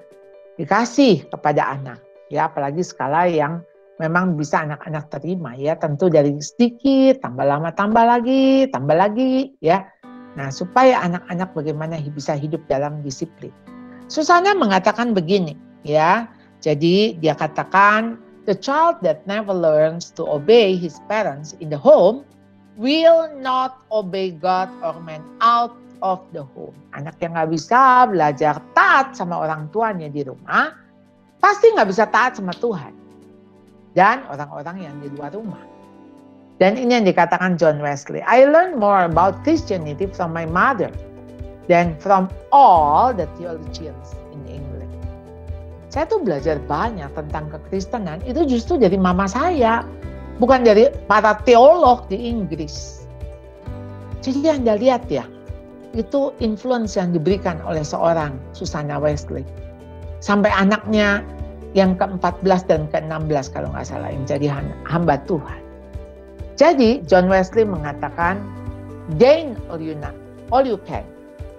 Dikasih kepada anak, ya, apalagi skala yang memang bisa anak-anak terima, ya. Tentu dari sedikit, tambah lama, tambah lagi, ya. Nah, supaya anak-anak bagaimana bisa hidup dalam disiplin. Susana mengatakan begini, ya. Jadi dia katakan, the child that never learns to obey his parents in the home will not obey God or man out of the home. Anak yang nggak bisa belajar taat sama orang tuanya di rumah, pasti nggak bisa taat sama Tuhan dan orang-orang yang di luar rumah. Dan ini yang dikatakan John Wesley. I learned more about Christianity from my mother than from all the theologians in England. Saya tuh belajar banyak tentang kekristenan itu justru dari mama saya, bukan dari para teolog di Inggris. Jadi Anda lihat ya, itu influence yang diberikan oleh seorang Susana Wesley. Sampai anaknya yang ke-14 dan ke-16 kalau nggak salah yang jadi hamba Tuhan. Jadi John Wesley mengatakan, gain all you can,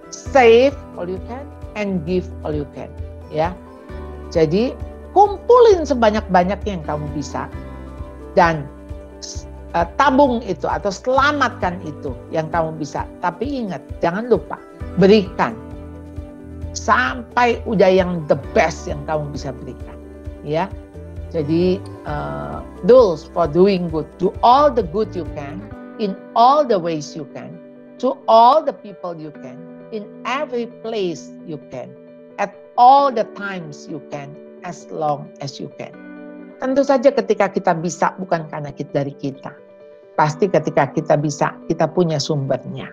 save all you can, and give all you can. Ya, jadi kumpulin sebanyak-banyaknya yang kamu bisa dan tabung itu atau selamatkan itu yang kamu bisa. Tapi ingat, jangan lupa berikan sampai udah yang the best yang kamu bisa berikan, ya. Jadi rules for doing good, do all the good you can, in all the ways you can, to all the people you can, in every place you can, at all the times you can, as long as you can. Tentu saja ketika kita bisa bukan karena dari kita. Pasti ketika kita bisa, kita punya sumbernya.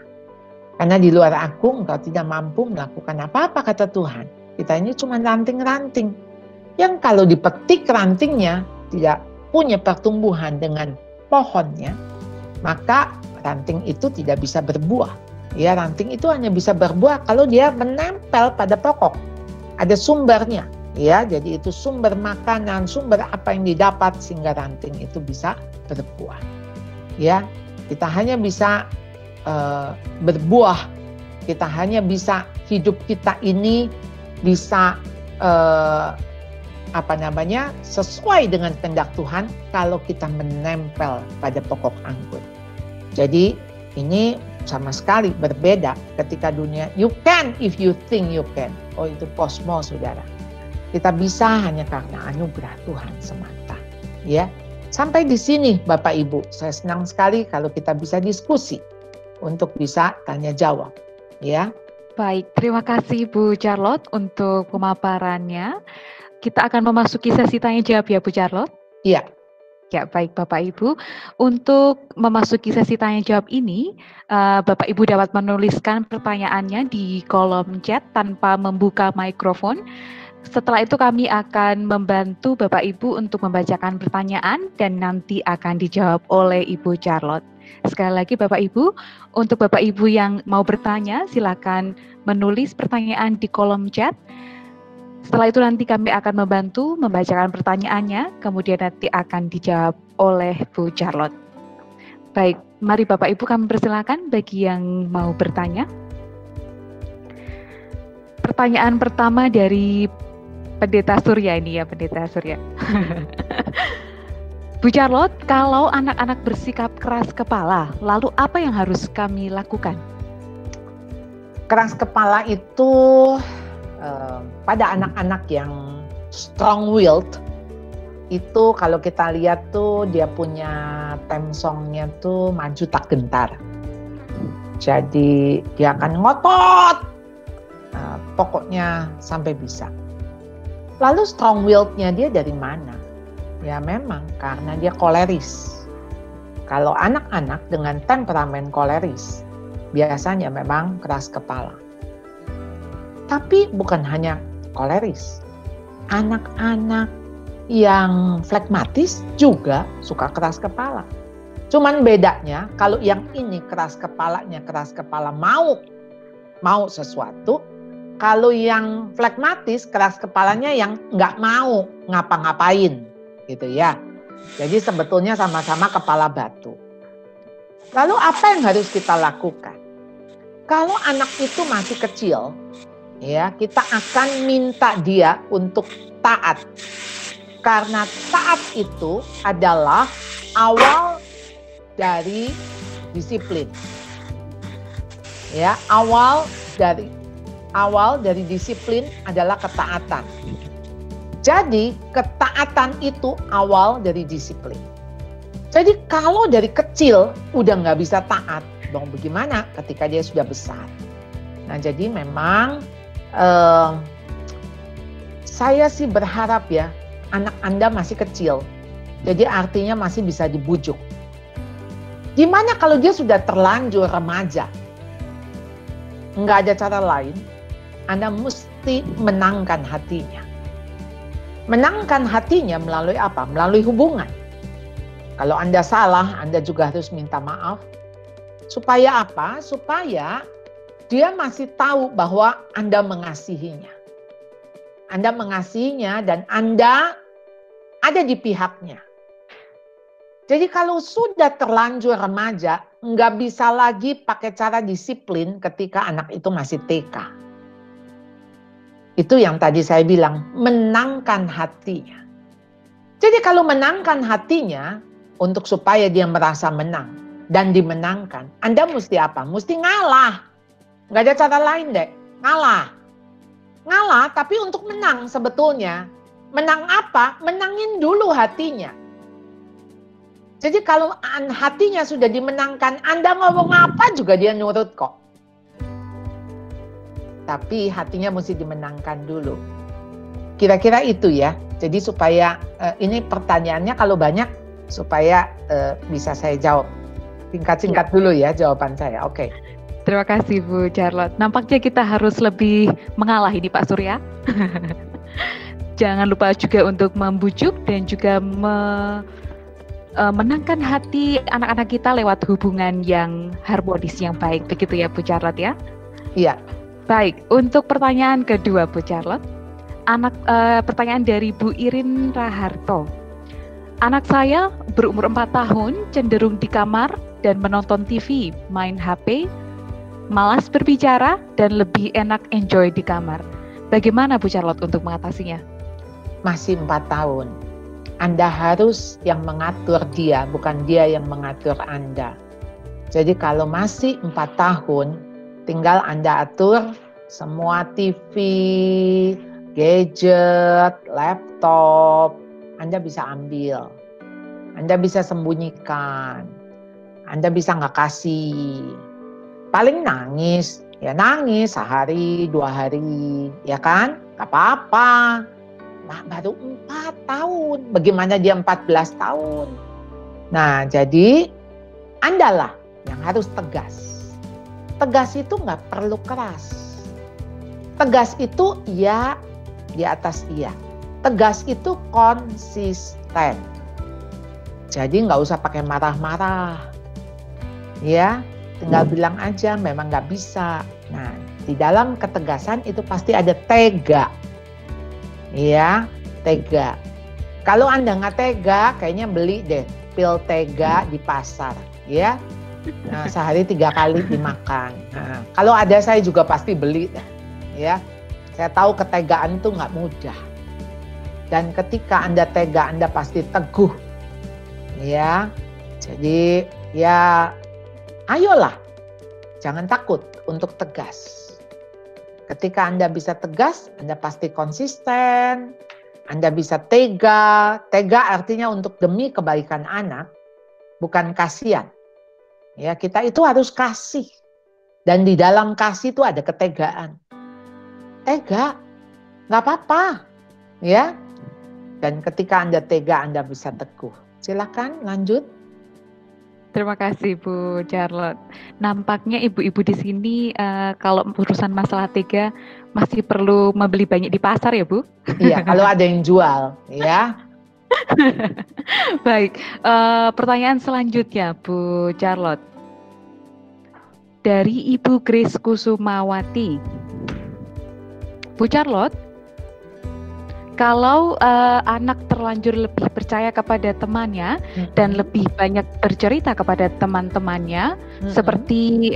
Karena di luar aku, engkau tidak mampu melakukan apa-apa, kata Tuhan. Kita ini cuma ranting-ranting. Yang kalau dipetik rantingnya, tidak punya pertumbuhan dengan pohonnya, maka ranting itu tidak bisa berbuah. Ya, ranting itu hanya bisa berbuah kalau dia menempel pada pokok. Ada sumbernya. Ya, jadi itu sumber makanan, sumber apa yang didapat sehingga ranting itu bisa berbuah. Ya, kita hanya bisa berbuah, kita hanya bisa hidup kita ini bisa sesuai dengan kehendak Tuhan kalau kita menempel pada pokok anggur. Jadi ini sama sekali berbeda ketika dunia you can if you think you can. Oh, itu kosmo, saudara. Kita bisa hanya karena anugerah Tuhan semata, ya. Sampai di sini Bapak Ibu, saya senang sekali kalau kita bisa diskusi untuk bisa tanya jawab, ya. Baik, terima kasih Bu Charlotte untuk pemaparannya. Kita akan memasuki sesi tanya jawab ya Bu Charlotte? Iya. Ya, baik Bapak Ibu. Untuk memasuki sesi tanya jawab ini, Bapak Ibu dapat menuliskan pertanyaannya di kolom chat tanpa membuka mikrofon. Setelah itu kami akan membantu Bapak Ibu untuk membacakan pertanyaan dan nanti akan dijawab oleh Ibu Charlotte. Sekali lagi Bapak Ibu, untuk Bapak Ibu yang mau bertanya silakan menulis pertanyaan di kolom chat. Setelah itu nanti kami akan membantu membacakan pertanyaannya, kemudian nanti akan dijawab oleh Bu Charlotte. Baik, mari Bapak Ibu kami persilakan bagi yang mau bertanya. Pertanyaan pertama dari Pendeta Surya ini ya, Pendeta Surya. Bu Charlotte, kalau anak-anak bersikap keras kepala, lalu apa yang harus kami lakukan? Keras kepala itu pada anak-anak yang strong-willed, itu kalau kita lihat tuh dia punya theme song-nya tuh maju tak gentar. Jadi dia akan ngotot, pokoknya sampai bisa. Lalu strong-willed-nya dia dari mana? Ya memang karena dia koleris. Kalau anak-anak dengan temperamen koleris, biasanya memang keras kepala. Tapi bukan hanya koleris. Anak-anak yang flegmatis juga suka keras kepala. Cuman bedanya kalau yang ini keras kepala mau sesuatu. Kalau yang flekmatis, keras kepalanya yang nggak mau ngapa-ngapain, gitu ya. Jadi sebetulnya sama-sama kepala batu. Lalu apa yang harus kita lakukan? Kalau anak itu masih kecil, ya kita akan minta dia untuk taat. Karena taat itu adalah awal dari disiplin. Ya, awal dari disiplin adalah ketaatan. Jadi ketaatan itu awal dari disiplin. Jadi kalau dari kecil udah nggak bisa taat, dong bagaimana ketika dia sudah besar? Nah jadi memang saya sih berharap ya anak Anda masih kecil. Jadi artinya masih bisa dibujuk. Gimana kalau dia sudah terlanjur remaja? Nggak ada cara lain. Anda mesti menangkan hatinya. Menangkan hatinya melalui apa? Melalui hubungan. Kalau Anda salah, Anda juga harus minta maaf. Supaya apa? Supaya dia masih tahu bahwa Anda mengasihinya. Anda mengasihinya dan Anda ada di pihaknya. Jadi kalau sudah terlanjur remaja, nggak bisa lagi pakai cara disiplin ketika anak itu masih TK. Itu yang tadi saya bilang, menangkan hatinya. Jadi kalau menangkan hatinya, untuk supaya dia merasa menang dan dimenangkan, Anda mesti apa? Mesti ngalah. Nggak ada cara lain deh, ngalah. Ngalah tapi untuk menang sebetulnya. Menang apa? Menangin dulu hatinya. Jadi kalau hatinya sudah dimenangkan, Anda ngomong apa juga dia nurut kok. Tapi hatinya mesti dimenangkan dulu. Kira-kira itu ya. Jadi supaya ini pertanyaannya kalau banyak supaya bisa saya jawab. Singkat-singkat dulu ya jawaban saya. Oke. Terima kasih Bu Charlotte. Nampaknya kita harus lebih mengalah ini Pak Surya. Jangan lupa juga untuk membujuk dan juga menangkan hati anak-anak kita lewat hubungan yang harmonis, yang baik. Begitu ya Bu Charlotte ya? Iya. Baik, untuk pertanyaan kedua Bu Charlotte, pertanyaan dari Bu Irin Raharto. Anak saya berumur 4 tahun cenderung di kamar dan menonton TV, main HP, malas berbicara dan lebih enak enjoy di kamar. Bagaimana Bu Charlotte untuk mengatasinya? Masih 4 tahun. Anda harus yang mengatur dia, bukan dia yang mengatur Anda. Jadi kalau masih 4 tahun, tinggal Anda atur semua TV, gadget, laptop, Anda bisa ambil. Anda bisa sembunyikan. Anda bisa nggak kasih. Paling nangis, ya nangis sehari, 2 hari, ya kan? Gak apa-apa. Nah, baru 4 tahun. Bagaimana dia 14 tahun? Nah, jadi Andalah yang harus tegas. Tegas itu nggak perlu keras. Tegas itu iya di atas iya. Tegas itu konsisten. Jadi nggak usah pakai marah-marah. Ya, tinggal bilang aja memang nggak bisa. Nah, di dalam ketegasan itu pasti ada tega. Ya, tega. Kalau Anda nggak tega, kayaknya beli deh pil tega di pasar. Ya, nah, sehari 3 kali dimakan. Nah, kalau ada saya juga pasti beli. Ya, saya tahu ketegaan itu nggak mudah. Dan ketika Anda tega, Anda pasti teguh. Ya, jadi ya, ayolah, jangan takut untuk tegas. Ketika Anda bisa tegas, Anda pasti konsisten. Anda bisa tega. Tega artinya untuk demi kebaikan anak, bukan kasihan. Ya, kita itu harus kasih. Dan di dalam kasih itu ada ketegaan. Tega, nggak apa-apa. Ya. Dan ketika Anda tega, Anda bisa teguh. Silakan lanjut. Terima kasih Bu Charlotte. Nampaknya ibu-ibu di sini kalau urusan masalah tega masih perlu membeli banyak di pasar ya Bu? Iya, kalau ada yang jual, ya. Baik, pertanyaan selanjutnya Bu Charlotte. Dari Ibu Grace Kusumawati. Bu Charlotte, kalau anak terlanjur lebih percaya kepada temannya dan lebih banyak bercerita kepada teman-temannya, seperti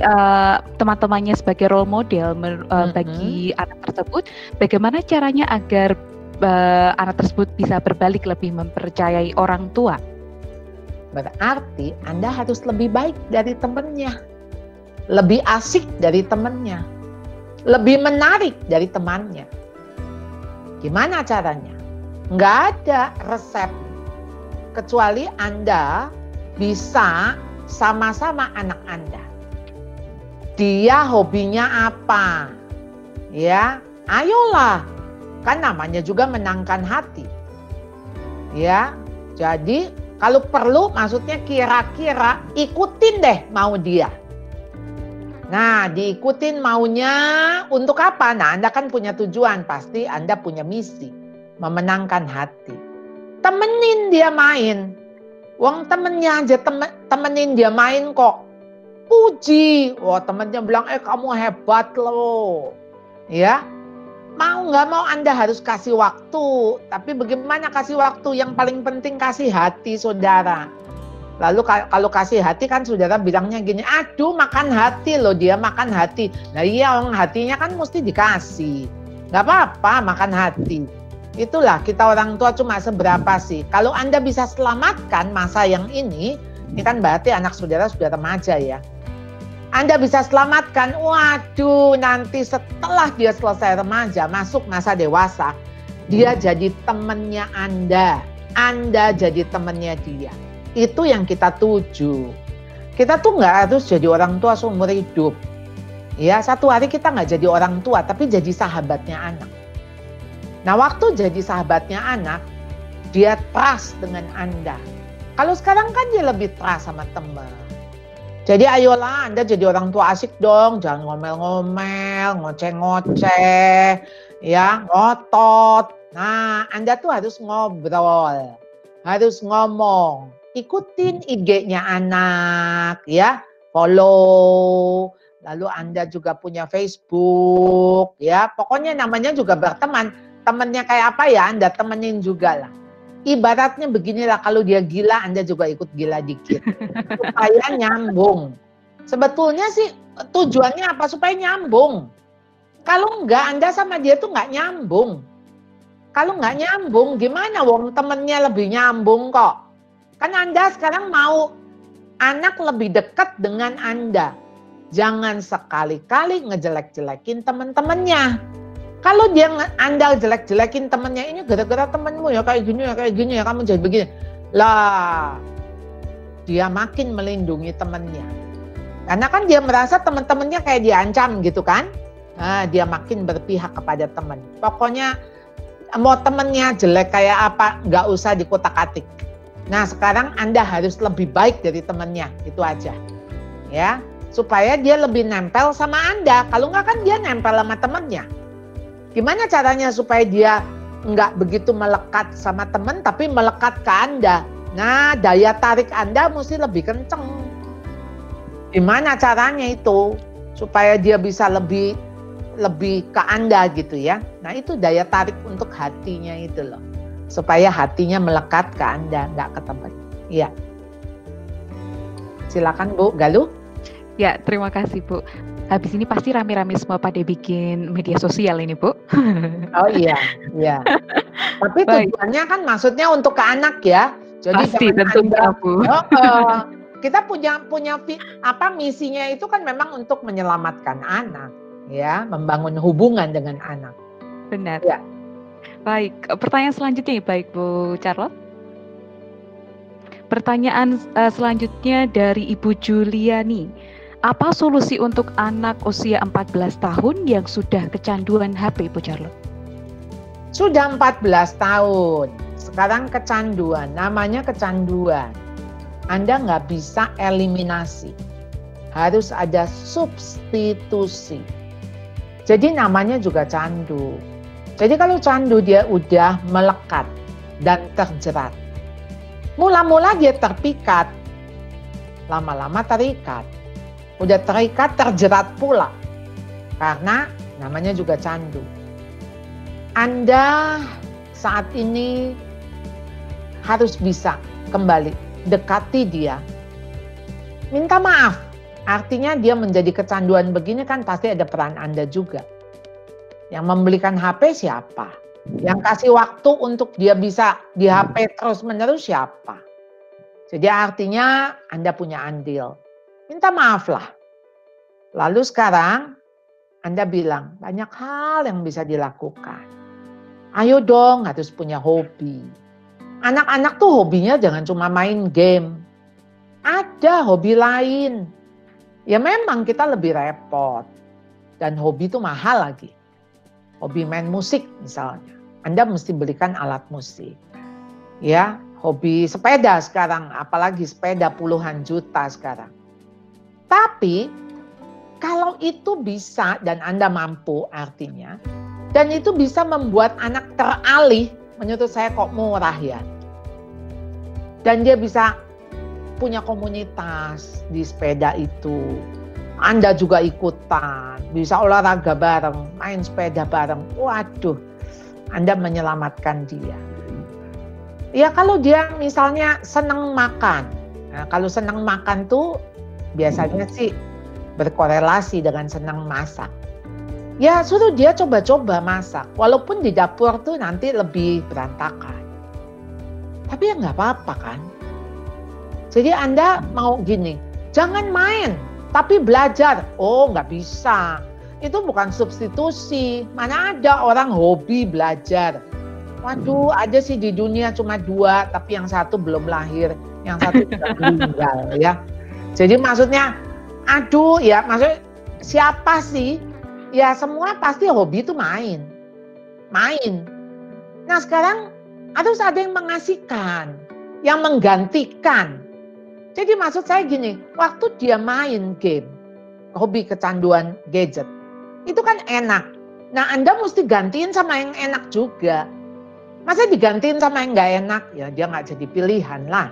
teman-temannya sebagai role model bagi anak tersebut, bagaimana caranya agar anak tersebut bisa berbalik lebih mempercayai orang tua? Berarti Anda harus lebih baik dari temannya, lebih asik dari temannya, lebih menarik dari temannya. Gimana caranya? Nggak ada resep, kecuali Anda bisa sama-sama anak Anda. Dia hobinya apa? Ya, ayolah. Kan namanya juga menangkan hati. Ya, jadi kalau perlu maksudnya kira-kira ikutin deh mau dia. Nah, diikutin maunya untuk apa? Nah, Anda kan punya tujuan, pasti Anda punya misi, memenangkan hati. Temenin dia main. Wong temennya aja temenin dia main kok. Puji. Wah, temennya bilang, kamu hebat loh. Ya, mau nggak mau Anda harus kasih waktu. Tapi bagaimana kasih waktu? Yang paling penting kasih hati, saudara. Lalu kalau kasih hati kan saudara bilangnya gini, aduh makan hati loh, dia makan hati. Nah iya, orang hatinya kan mesti dikasih. Gak apa-apa makan hati. Itulah kita orang tua cuma seberapa sih. Kalau Anda bisa selamatkan masa yang ini kan berarti anak saudara sudah remaja ya. Anda bisa selamatkan, waduh nanti setelah dia selesai remaja, masuk masa dewasa, dia jadi temannya Anda jadi temannya dia. Itu yang kita tuju. Kita tuh nggak harus jadi orang tua seumur hidup. Ya, satu hari kita nggak jadi orang tua, tapi jadi sahabatnya anak. Nah, waktu jadi sahabatnya anak, dia trust dengan Anda. Kalau sekarang kan dia lebih trust sama teman. Jadi ayolah Anda jadi orang tua asik dong, jangan ngomel-ngomel, ngoceh-ngoceh, ya, ngotot. Nah, Anda tuh harus ngobrol, harus ngomong. Ikutin IG-nya anak, ya, follow. Lalu Anda juga punya Facebook, ya. Pokoknya namanya juga berteman. Temannya kayak apa ya, Anda temenin juga lah. Ibaratnya beginilah, kalau dia gila, Anda juga ikut gila dikit. Supaya nyambung. Sebetulnya sih tujuannya apa? Supaya nyambung. Kalau enggak, Anda sama dia tuh enggak nyambung. Kalau enggak nyambung, gimana wong temennya lebih nyambung kok? Kan Anda sekarang mau anak lebih dekat dengan Anda. Jangan sekali-kali ngejelek-jelekin teman-temannya. Kalau Anda jelek-jelekin temannya, ini gara-gara temanmu ya kayak gini ya, kamu jadi begini. Lah, dia makin melindungi temannya. Karena kan dia merasa teman-temannya kayak diancam gitu kan. Nah, dia makin berpihak kepada teman. Pokoknya mau temannya jelek kayak apa, nggak usah dikotak-atik. Nah sekarang Anda harus lebih baik dari temannya, itu aja. Ya, supaya dia lebih nempel sama Anda. Kalau enggak kan dia nempel sama temannya. Gimana caranya supaya dia enggak begitu melekat sama teman, tapi melekat ke Anda? Nah, daya tarik Anda mesti lebih kenceng. Gimana caranya itu? Supaya dia bisa lebih ke Anda gitu ya. Nah itu daya tarik untuk hatinya itu loh. Supaya hatinya melekat ke Anda, nggak ke teman. Iya. Silakan Bu Galuh. Ya, terima kasih Bu. Habis ini pasti rame-rame semua pada bikin media sosial ini Bu. Oh iya. Tapi tujuannya kan maksudnya untuk ke anak ya. Jadi pasti tentunya Bu. Kita punya misinya itu kan memang untuk menyelamatkan anak, ya, membangun hubungan dengan anak. Benar. Ya. Baik, pertanyaan selanjutnya baik Bu Charlotte. Pertanyaan selanjutnya dari Ibu Juliani. Apa solusi untuk anak usia 14 tahun yang sudah kecanduan HP, Bu Charlotte? Sudah 14 tahun, sekarang kecanduan, namanya kecanduan. Anda nggak bisa eliminasi, harus ada substitusi. Jadi namanya juga candu. Jadi kalau candu dia udah melekat dan terjerat. Mula-mula dia terpikat, lama-lama terikat. Udah terikat, terjerat pula. Karena namanya juga candu. Anda saat ini harus bisa kembali dekati dia. Minta maaf. Artinya dia menjadi kecanduan begini kan pasti ada peran Anda juga. Yang membelikan HP siapa? Yang kasih waktu untuk dia bisa di HP terus-menerus siapa? Jadi artinya Anda punya andil. Minta maaf lah. Lalu sekarang Anda bilang banyak hal yang bisa dilakukan. Ayo dong, harus punya hobi. Anak-anak tuh hobinya jangan cuma main game. Ada hobi lain. Ya memang kita lebih repot. Dan hobi itu mahal lagi. Hobi main musik misalnya. Anda mesti belikan alat musik. Ya, hobi sepeda sekarang, apalagi sepeda puluhan juta sekarang. Tapi kalau itu bisa dan Anda mampu artinya, dan itu bisa membuat anak teralih, menurut saya kok murah ya. Dan dia bisa punya komunitas di sepeda itu. Anda juga ikutan, bisa olahraga bareng, main sepeda bareng. Waduh, Anda menyelamatkan dia. Ya kalau dia misalnya senang makan. Nah, kalau senang makan tuh biasanya sih berkorelasi dengan senang masak. Ya suruh dia coba-coba masak. Walaupun di dapur tuh nanti lebih berantakan. Tapi ya nggak apa-apa kan. Jadi Anda mau gini, jangan main, tapi belajar. Oh nggak bisa. Itu bukan substitusi. Mana ada orang hobi belajar. Waduh, ada sih di dunia cuma 2, tapi yang satu belum lahir, yang satu sudah meninggal ya. Jadi maksudnya, aduh ya, maksudnya siapa sih? Ya semua pasti hobi itu main. Nah sekarang harus ada yang mengasihkan, yang menggantikan. Jadi maksud saya gini, waktu dia main game, hobi kecanduan gadget, itu kan enak. Nah Anda mesti gantiin sama yang enak juga. Masa digantiin sama yang nggak enak? Ya dia nggak jadi pilihan lah.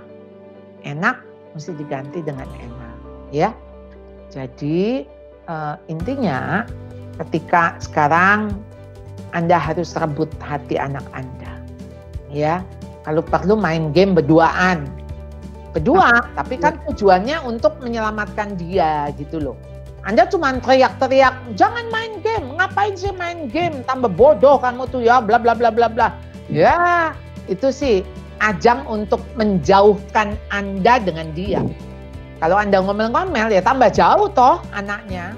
Enak mesti diganti dengan enak. Ya. Jadi intinya ketika sekarang Anda harus rebut hati anak Anda. Ya. Kalau perlu main game berduaan. Berdua, tapi kan tujuannya untuk menyelamatkan dia gitu loh. Anda cuma teriak-teriak, jangan main game, ngapain sih main game, tambah bodoh kamu tuh ya, bla bla bla bla bla. Ya, itu sih ajang untuk menjauhkan Anda dengan dia. Kalau Anda ngomel-ngomel ya tambah jauh toh anaknya.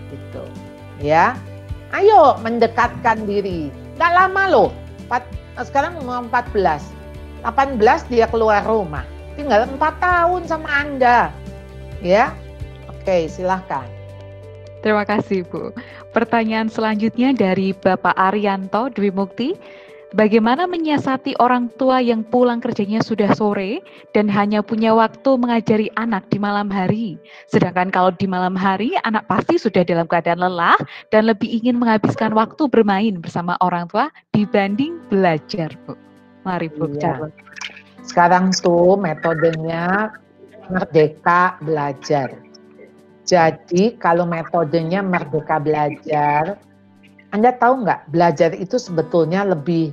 Gitu. Ya. Ayo mendekatkan diri. Gak lama loh. Sekarang umur 14. 18 dia keluar rumah. Tinggal 4 tahun sama Anda. Ya. Oke, silahkan. Terima kasih, Bu. Pertanyaan selanjutnya dari Bapak Arianto Dwi Mukti. Bagaimana menyiasati orang tua yang pulang kerjanya sudah sore dan hanya punya waktu mengajari anak di malam hari? Sedangkan kalau di malam hari, anak pasti sudah dalam keadaan lelah dan lebih ingin menghabiskan waktu bermain bersama orang tua dibanding belajar, Bu. Mari, Bu. Iya. Sekarang tuh metodenya merdeka belajar. Jadi kalau metodenya merdeka belajar, Anda tahu nggak, belajar itu sebetulnya lebih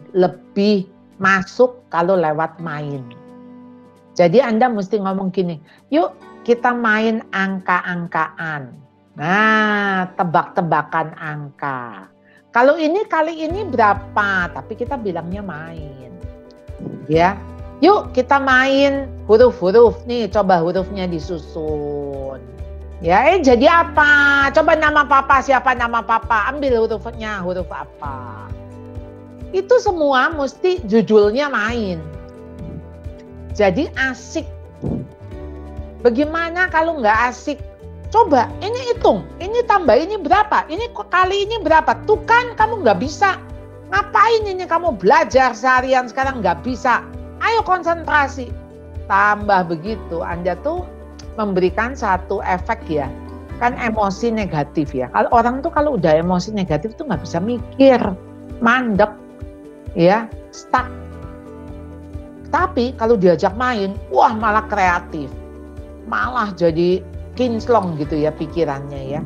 masuk kalau lewat main. Jadi Anda mesti ngomong gini, yuk kita main angka-angkaan. Nah, tebak-tebakan angka. Kalau ini kali ini berapa, tapi kita bilangnya main. Ya, yuk kita main huruf-huruf nih, coba hurufnya disusun. Ya, jadi apa? Coba nama papa, siapa nama papa? Ambil hurufnya, huruf apa? Itu semua mesti judulnya main. Jadi asik. Bagaimana kalau nggak asik? Coba, ini hitung, ini tambah ini berapa? Ini kali ini berapa? Tuh kan kamu nggak bisa. Ngapain ini kamu belajar seharian sekarang nggak bisa? Ayo konsentrasi. Tambah begitu, Anda tuh memberikan satu efek ya, kan emosi negatif ya. Kalau orang tuh kalau udah emosi negatif tuh nggak bisa mikir, mandek, ya, stuck. Tapi kalau diajak main, wah malah kreatif. Malah jadi kinclong gitu ya pikirannya ya.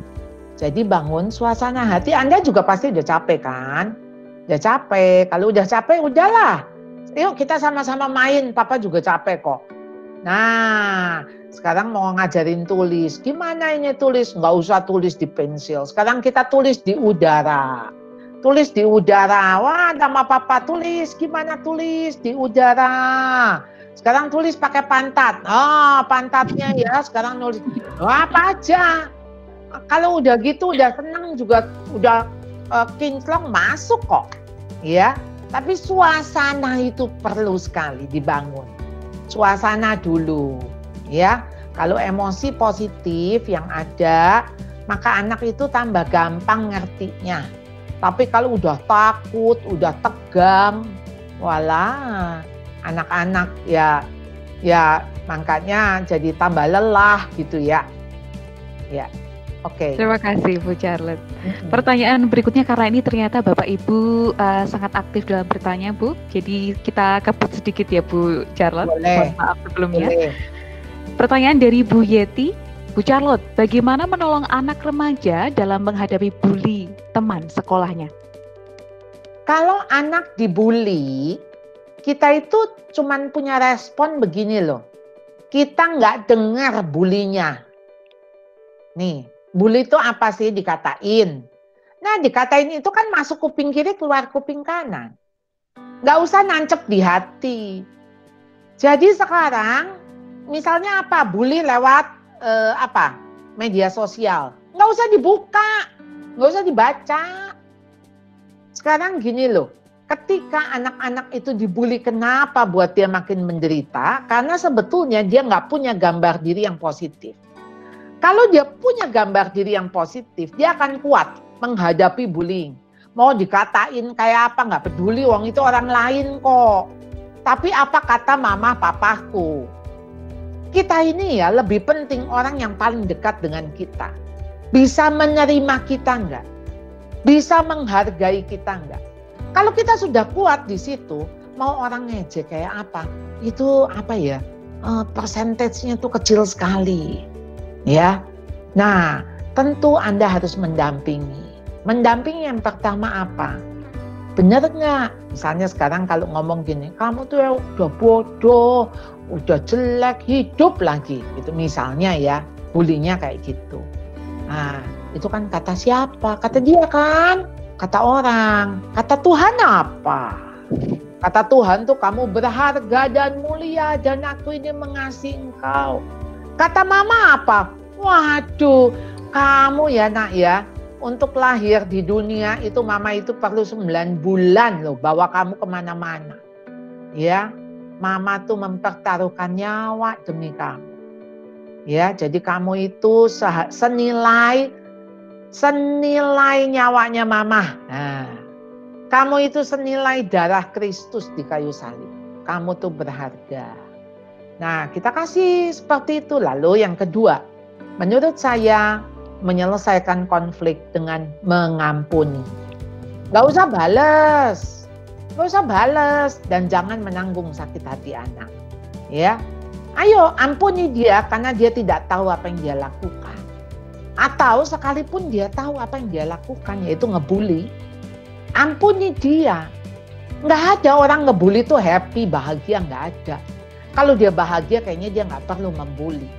Jadi bangun suasana hati. Anda juga pasti udah capek kan? Udah capek. Kalau udah capek, udahlah. Yuk kita sama-sama main. Papa juga capek kok. Nah, sekarang mau ngajarin tulis. Gimana ini tulis? Nggak usah tulis di pensil. Sekarang kita tulis di udara. Tulis di udara. Wah, nama papa tulis. Gimana tulis di udara? Sekarang tulis pakai pantat. Oh, pantatnya ya. Sekarang nulis. Apa aja. Kalau udah gitu, udah senang juga. Udah kinclong masuk kok. Ya. Tapi suasana itu perlu sekali dibangun. Suasana dulu, ya. Kalau emosi positif yang ada, maka anak itu tambah gampang ngertinya. Tapi kalau udah takut, udah tegang, walah, anak-anak ya makanya jadi tambah lelah gitu ya. Ya. Oke. Terima kasih Bu Charlotte. Pertanyaan berikutnya karena ini ternyata Bapak Ibu sangat aktif dalam bertanya Bu. Jadi kita kebut sedikit ya Bu Charlotte. Boleh. Mohon maaf sebelumnya. Boleh. Pertanyaan dari Bu Yeti. Bu Charlotte, bagaimana menolong anak remaja dalam menghadapi bully teman sekolahnya? Kalau anak dibully, kita itu cuman punya respon begini loh. Kita nggak dengar bulinya. Nih. Bully itu apa sih dikatain? Nah dikatain itu kan masuk kuping kiri keluar kuping kanan. Nggak usah nancep di hati. Jadi sekarang misalnya apa? Bully lewat media sosial. Nggak usah dibuka. Nggak usah dibaca. Sekarang gini loh. Ketika anak-anak itu dibully, kenapa buat dia makin menderita? Karena sebetulnya dia nggak punya gambar diri yang positif. Kalau dia punya gambar diri yang positif, dia akan kuat menghadapi bullying. Mau dikatain kayak apa, nggak peduli, wong itu orang lain kok. Tapi apa kata mama papaku? Kita ini ya lebih penting orang yang paling dekat dengan kita. Bisa menerima kita nggak? Bisa menghargai kita nggak? Kalau kita sudah kuat di situ, mau orang ngejek kayak apa? Itu apa ya? Persentasenya tuh kecil sekali. Ya, nah tentu Anda harus mendampingi. Mendampingi yang pertama apa? Benar nggak? Misalnya sekarang kalau ngomong gini, kamu tuh ya udah bodoh, udah jelek, hidup lagi. Itu misalnya ya, bulinya kayak gitu. Nah, itu kan kata siapa? Kata dia kan? Kata orang. Kata Tuhan apa? Kata Tuhan tuh kamu berharga dan mulia dan aku ini mengasihi engkau. Kata mama apa? Waduh, kamu ya nak ya, untuk lahir di dunia itu mama itu perlu 9 bulan loh, bawa kamu kemana-mana. Ya, mama tuh mempertaruhkan nyawa demi kamu. Ya, jadi kamu itu senilai nyawanya mama. Nah, kamu itu senilai darah Kristus di kayu salib. Kamu tuh berharga. Nah, kita kasih seperti itu. Lalu yang kedua, menurut saya menyelesaikan konflik dengan mengampuni. Gak usah bales, dan jangan menanggung sakit hati anak. Ya, ayo ampuni dia karena dia tidak tahu apa yang dia lakukan. Atau sekalipun dia tahu apa yang dia lakukan, yaitu ngebully, ampuni dia. Nggak ada orang ngebully itu happy, bahagia, nggak ada. Kalau dia bahagia kayaknya dia nggak perlu membuli.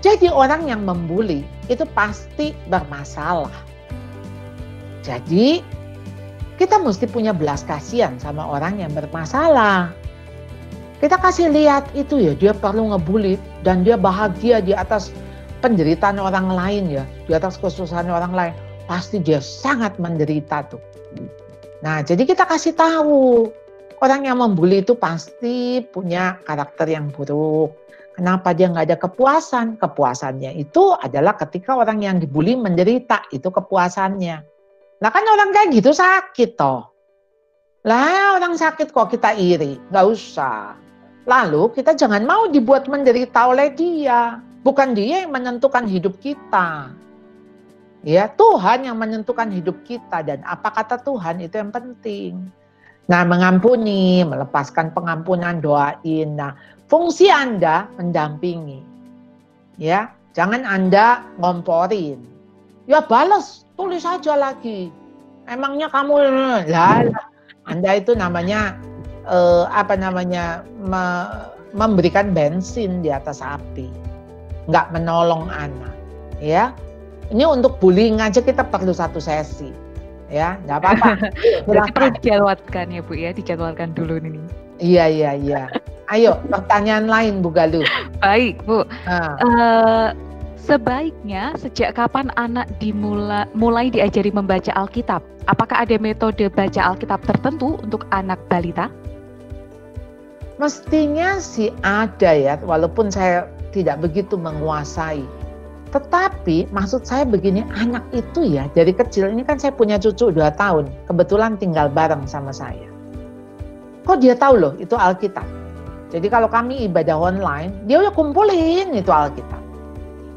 Jadi orang yang membuli itu pasti bermasalah. Jadi kita mesti punya belas kasihan sama orang yang bermasalah. Kita kasih lihat itu ya, dia perlu ngebully dan dia bahagia di atas penderitaan orang lain ya, di atas kesusahan orang lain. Pasti dia sangat menderita tuh. Nah jadi kita kasih tahu. Orang yang membuli itu pasti punya karakter yang buruk. Kenapa dia nggak ada kepuasan? Kepuasannya itu adalah ketika orang yang dibuli menderita, itu kepuasannya. Lah kan orang kayak gitu sakit toh. Lah orang sakit kok kita iri? Nggak usah. Lalu kita jangan mau dibuat menderita oleh dia. Bukan dia yang menentukan hidup kita. Ya, Tuhan yang menentukan hidup kita dan apa kata Tuhan itu yang penting. Nah, mengampuni, melepaskan pengampunan, doain. Nah, fungsi Anda mendampingi. Ya, jangan Anda ngomporin. Ya balas, tulis aja lagi. Emangnya kamu lah, Anda itu namanya memberikan bensin di atas api. Nggak menolong anak. Ya. Ini untuk bullying aja kita perlu 1 sesi. Ya, nggak apa-apa. Berarti perlu dijadwalkan ya Bu ya, dijadwalkan dulu ini. Iya. Ayo, pertanyaan lain Bu Galuh. Baik Bu. Sebaiknya sejak kapan anak mulai diajari membaca Alkitab? Apakah ada metode baca Alkitab tertentu untuk anak balita? Mestinya sih ada ya, walaupun saya tidak begitu menguasai. Tetapi maksud saya begini, anak itu ya dari kecil, ini kan saya punya cucu 2 tahun, kebetulan tinggal bareng sama saya. Kok dia tahu loh itu Alkitab. Jadi kalau kami ibadah online, dia udah kumpulin itu Alkitab.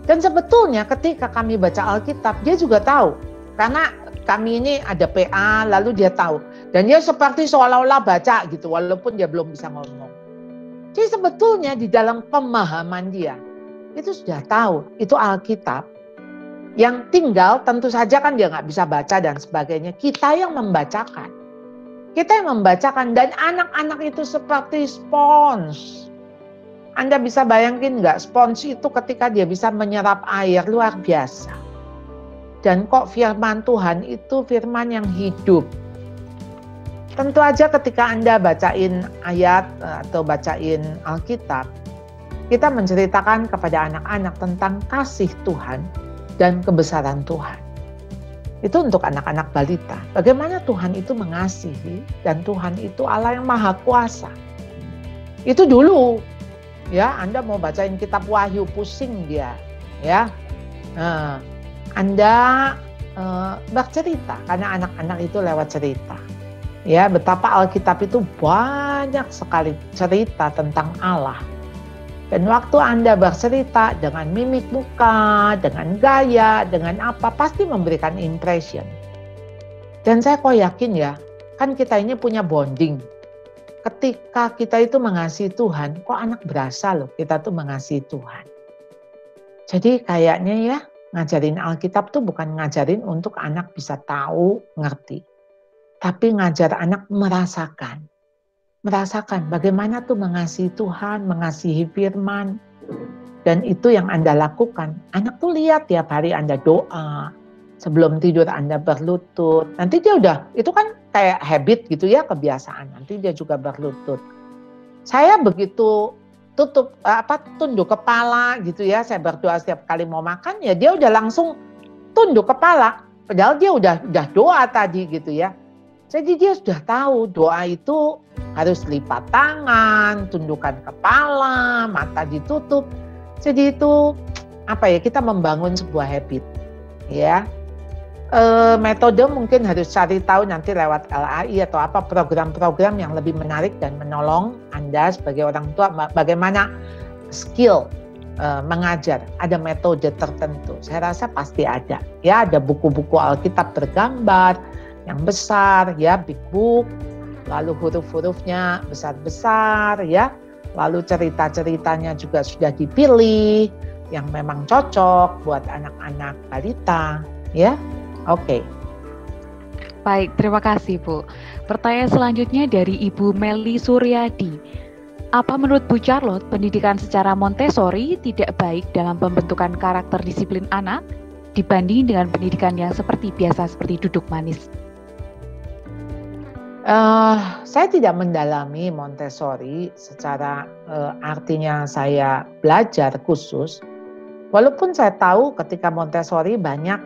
Dan sebetulnya ketika kami baca Alkitab, dia juga tahu. Karena kami ini ada PA, lalu dia tahu. Dan dia seperti seolah-olah baca gitu, walaupun dia belum bisa ngomong. Jadi sebetulnya di dalam pemahaman dia, itu sudah tahu, itu Alkitab. Yang tinggal tentu saja kan dia nggak bisa baca dan sebagainya. Kita yang membacakan. Kita yang membacakan dan anak-anak itu seperti spons. Anda bisa bayangin nggak, spons itu ketika dia bisa menyerap air luar biasa. Dan kok firman Tuhan itu firman yang hidup. Tentu aja ketika Anda bacain ayat atau bacain Alkitab, kita menceritakan kepada anak-anak tentang kasih Tuhan dan kebesaran Tuhan. Itu untuk anak-anak balita. Bagaimana Tuhan itu mengasihi dan Tuhan itu Allah yang Maha Kuasa. Itu dulu. Ya, Anda mau bacain kitab Wahyu pusing dia, ya. Anda bercerita karena anak-anak itu lewat cerita. Ya, betapa Alkitab itu banyak sekali cerita tentang Allah. Dan waktu Anda bercerita dengan mimik muka, dengan gaya, dengan apa, pasti memberikan impression. Dan saya kok yakin ya, kan kita ini punya bonding. Ketika kita itu mengasihi Tuhan, kok anak berasa loh kita tuh mengasihi Tuhan. Jadi kayaknya ya, ngajarin Alkitab tuh bukan ngajarin untuk anak bisa tahu, ngerti. Tapi ngajar anak merasakan. Merasakan bagaimana tuh mengasihi Tuhan, mengasihi firman. Dan itu yang Anda lakukan. Anak tuh lihat tiap hari Anda doa. Sebelum tidur Anda berlutut. Nanti dia udah, itu kan kayak habit gitu ya, kebiasaan. Nanti dia juga berlutut. Saya begitu tunduk kepala gitu ya. Saya berdoa setiap kali mau makan ya dia udah langsung tunduk kepala. Padahal dia udah doa tadi gitu ya. Jadi dia sudah tahu doa itu harus lipat tangan, tundukkan kepala, mata ditutup. Jadi itu kita membangun sebuah habit ya. Metode mungkin harus cari tahu nanti lewat LAI atau apa program-program yang lebih menarik dan menolong Anda sebagai orang tua bagaimana skill mengajar. Ada metode tertentu. Saya rasa pasti ada. Ya, ada buku-buku Alkitab bergambar yang besar ya, big book. Lalu huruf-hurufnya besar-besar ya. Lalu cerita-ceritanya juga sudah dipilih yang memang cocok buat anak-anak balita ya. Oke. Baik, terima kasih Bu. Pertanyaan selanjutnya dari Ibu Meli Suryadi. Apa menurut Bu Charlotte pendidikan secara Montessori tidak baik dalam pembentukan karakter disiplin anak dibanding dengan pendidikan yang seperti biasa seperti duduk manis? Saya tidak mendalami Montessori secara artinya saya belajar khusus. Walaupun saya tahu ketika Montessori banyak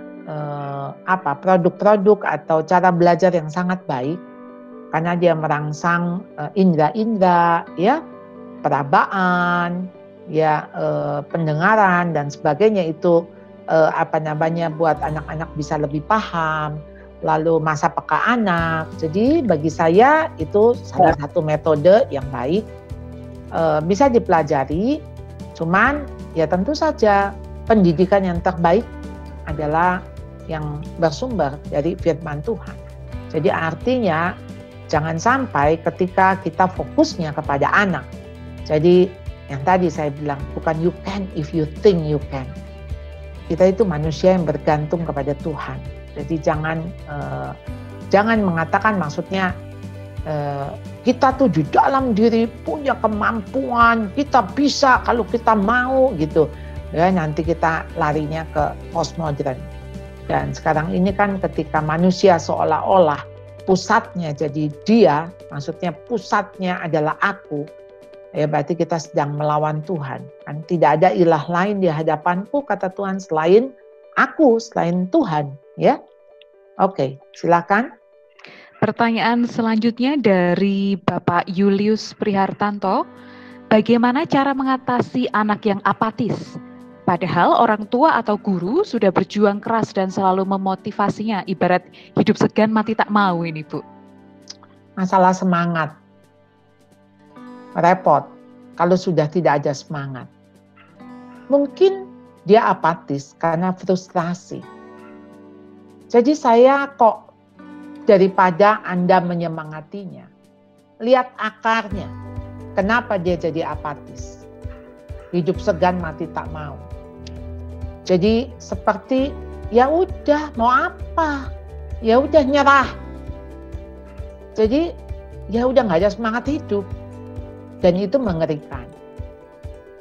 produk-produk atau cara belajar yang sangat baik karena dia merangsang indera-indera ya, perabaan ya, pendengaran dan sebagainya itu buat anak-anak bisa lebih paham, lalu masa peka anak. Jadi bagi saya itu salah satu metode yang baik, bisa dipelajari. Cuman ya tentu saja pendidikan yang terbaik adalah yang bersumber dari firman Tuhan. Jadi artinya jangan sampai ketika kita fokusnya kepada anak. Jadi yang tadi saya bilang, bukan you can if you think you can. Kita itu manusia yang bergantung kepada Tuhan. Jadi jangan mengatakan, maksudnya kita tuh di dalam diri punya kemampuan, kita bisa kalau kita mau gitu. Ya, nanti kita larinya ke postmodern. Dan sekarang ini kan ketika manusia seolah-olah pusatnya jadi dia, maksudnya pusatnya adalah aku, ya berarti kita sedang melawan Tuhan. Kan tidak ada ilah lain di hadapanku, kata Tuhan, selain aku, selain Tuhan. Ya, oke, silakan. Pertanyaan selanjutnya dari Bapak Julius Prihartanto. Bagaimana cara mengatasi anak yang apatis? Padahal orang tua atau guru sudah berjuang keras dan selalu memotivasinya. Ibarat hidup segan mati tak mau ini, Bu. Masalah semangat. Repot kalau sudah tidak ada semangat. Mungkin dia apatis karena frustrasi. Jadi saya kok, daripada Anda menyemangatinya, lihat akarnya. Kenapa dia jadi apatis? Hidup segan mati tak mau. Jadi seperti ya udah mau apa? Ya udah nyerah. Jadi ya udah nggak ada semangat hidup. Dan itu mengerikan.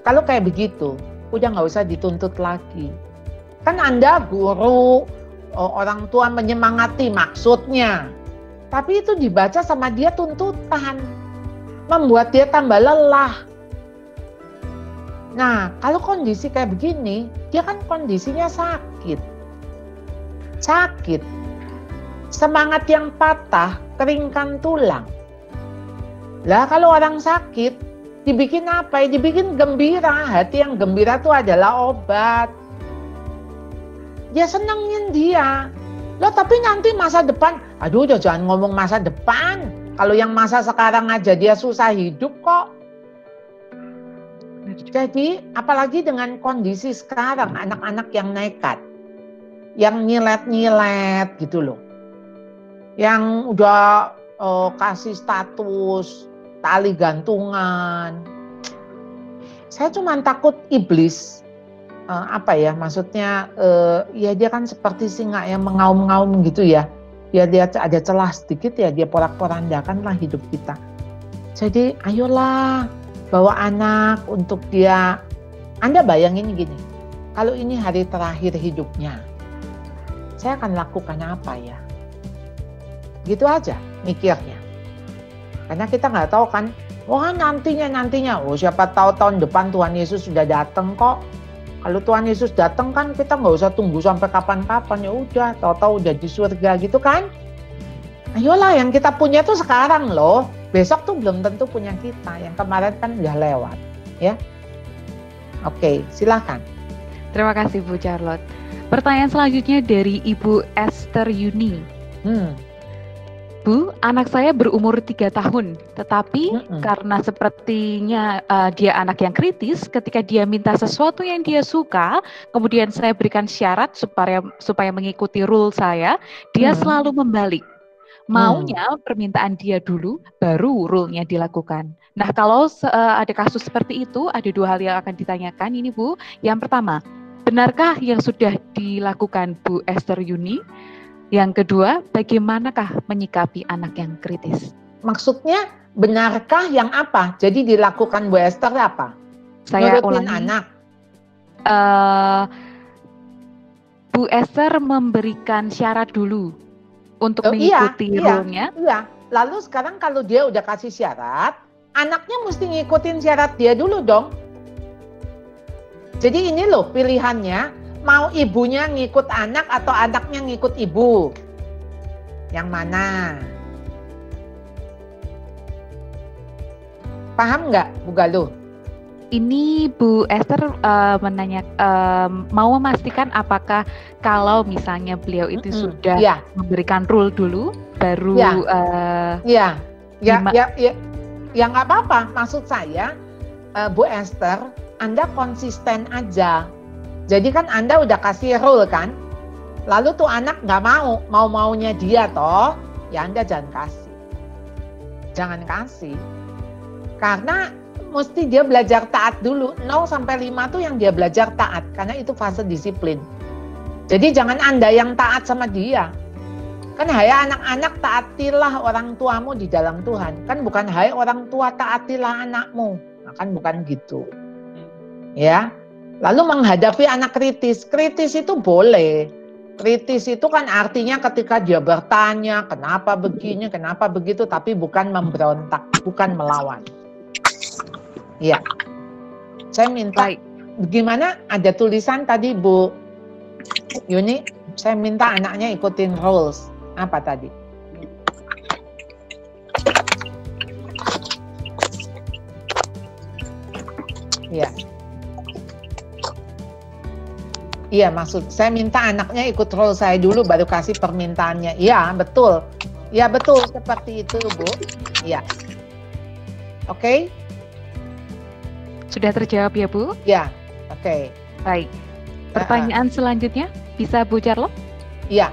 Kalau kayak begitu, udah nggak usah dituntut lagi. Kan Anda guru, orang tua menyemangati maksudnya. Tapi itu dibaca sama dia tuntutan. Membuat dia tambah lelah. Nah, kalau kondisi kayak begini, dia kan kondisinya sakit. Sakit. Semangat yang patah, keringkan tulang. Lah kalau orang sakit, dibikin apa? Dibikin gembira. Hati yang gembira itu adalah obat. Ya senengin dia. Loh tapi nanti masa depan, aduh jangan ngomong masa depan. Kalau yang masa sekarang aja dia susah hidup kok. Jadi apalagi dengan kondisi sekarang, anak-anak yang nekat. Yang nyilet-nyilet gitu loh. Yang udah kasih status, tali gantungan. Saya cuma takut iblis, maksudnya ya dia kan seperti singa yang mengaum-ngaum gitu ya. Ya dia ada celah sedikit ya dia porak-porandakanlah hidup kita. Jadi ayolah bawa anak untuk dia. Anda bayangin gini, kalau ini hari terakhir hidupnya, saya akan lakukan apa ya? Gitu aja mikirnya. Karena kita nggak tahu kan, wah nantinya, siapa tahu tahun depan Tuhan Yesus sudah datang kok. Kalau Tuhan Yesus datang kan kita nggak usah tunggu sampai kapan-kapan, ya udah, tahu-tahu udah di surga gitu kan. Ayolah yang kita punya tuh sekarang loh, besok tuh belum tentu punya kita, yang kemarin kan udah lewat, ya. Oke, silakan. Terima kasih Bu Charlotte. Pertanyaan selanjutnya dari Ibu Esther Yuni. Bu, anak saya berumur 3 tahun, tetapi karena sepertinya dia anak yang kritis, ketika dia minta sesuatu yang dia suka, kemudian saya berikan syarat supaya mengikuti rule saya, dia selalu membalik. Maunya permintaan dia dulu, baru rule-nya dilakukan. Nah, kalau ada kasus seperti itu, ada 2 hal yang akan ditanyakan ini Bu. Yang pertama, benarkah yang sudah dilakukan Bu Esther Yuni? Yang kedua, bagaimanakah menyikapi anak yang kritis? Maksudnya benarkah yang apa? Jadi dilakukan Bu Esther apa? Saya nurutin ulangi. Anak. Bu Esther memberikan syarat dulu untuk mengikuti rule-nya. Iya. Lalu sekarang kalau dia udah kasih syarat, anaknya mesti ngikutin syarat dia dulu dong. Jadi ini loh pilihannya. Mau ibunya ngikut anak atau anaknya ngikut ibu? Yang mana? Paham nggak, Bu Galuh? Ini Bu Esther mau memastikan apakah kalau misalnya beliau itu sudah memberikan rule dulu, baru ya nggak apa-apa. Maksud saya, Bu Esther, Anda konsisten aja. Jadi kan Anda udah kasih rule kan, lalu tuh anak nggak maunya dia toh, ya Anda jangan kasih. jangan kasih. Karena mesti dia belajar taat dulu. 0 sampai 5 tuh yang dia belajar taat, karena itu fase disiplin. Jadi jangan Anda yang taat sama dia. Kan hai anak-anak taatilah orang tuamu di dalam Tuhan. Kan bukan hai orang tua taatilah anakmu. Nah, kan bukan gitu. Ya. Lalu menghadapi anak kritis. Kritis itu boleh. Kritis itu kan artinya ketika dia bertanya, kenapa begini, kenapa begitu, tapi bukan memberontak, bukan melawan. Iya. Saya minta, gimana ada tulisan tadi Bu Yuni, saya minta anaknya ikutin rules. Apa tadi? Iya. Iya, maksud saya minta anaknya ikut role saya dulu baru kasih permintaannya. Iya, betul. Iya, betul seperti itu, Bu. Iya. Oke? Sudah terjawab ya, Bu? Iya. Oke. Baik. Pertanyaan selanjutnya bisa Bu Charlotte? Iya.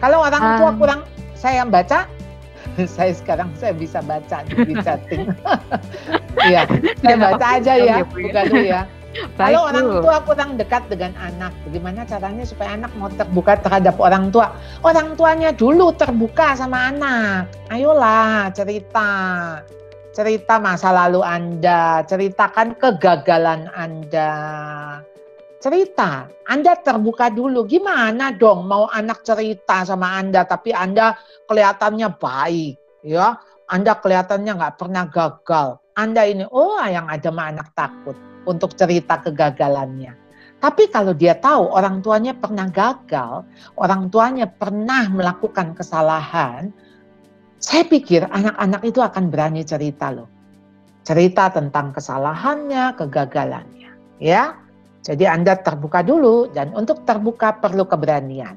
Kalau orang tua kurang saya baca, saya bisa baca di chatting. Iya, saya baca aja ya, bukan dulu ya. Kalau orang tua kurang dekat dengan anak, bagaimana caranya supaya anak mau terbuka terhadap orang tua? Orang tuanya dulu terbuka sama anak. Ayolah cerita masa lalu Anda, ceritakan kegagalan Anda. Cerita, Anda terbuka dulu. Gimana dong mau anak cerita sama Anda tapi Anda kelihatannya baik, ya? Anda kelihatannya nggak pernah gagal. Anda ini, yang ada mah anak takut untuk cerita kegagalannya. Tapi kalau dia tahu orang tuanya pernah gagal, orang tuanya pernah melakukan kesalahan, saya pikir anak-anak itu akan berani cerita loh. Cerita tentang kesalahannya, kegagalannya, ya. Jadi Anda terbuka dulu, dan untuk terbuka perlu keberanian.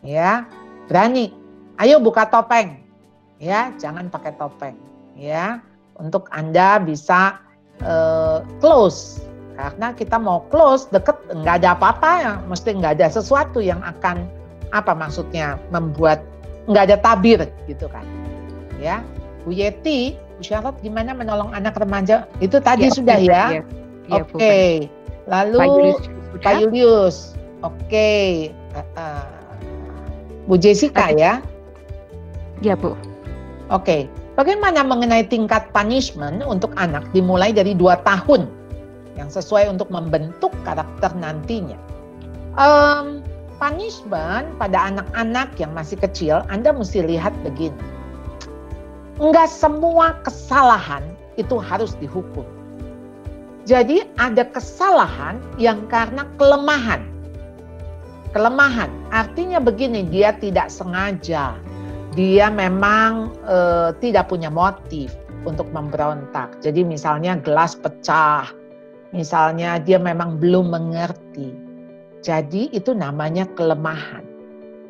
Ya, berani. Ayo buka topeng. Ya, jangan pakai topeng. Ya, untuk Anda bisa close. Karena kita mau close, deket, nggak ada apa-apa, ya. Mesti nggak ada sesuatu yang akan, apa maksudnya, membuat nggak ada tabir gitu kan. Ya, Bu Yeti, Bu Charlotte gimana menolong anak remaja? Itu tadi ya, sudah ya? Ya, Oke. Lalu Pak Julius, oke. Bu Jessica ya? Ya Bu. Oke. Bagaimana mengenai tingkat punishment untuk anak dimulai dari 2 tahun yang sesuai untuk membentuk karakter nantinya? Punishment pada anak-anak yang masih kecil, Anda mesti lihat begini. Enggak semua kesalahan itu harus dihukum. Jadi ada kesalahan yang karena kelemahan. Kelemahan artinya begini, dia tidak sengaja. Dia memang tidak punya motif untuk memberontak. Jadi misalnya gelas pecah, misalnya dia memang belum mengerti. Jadi itu namanya kelemahan.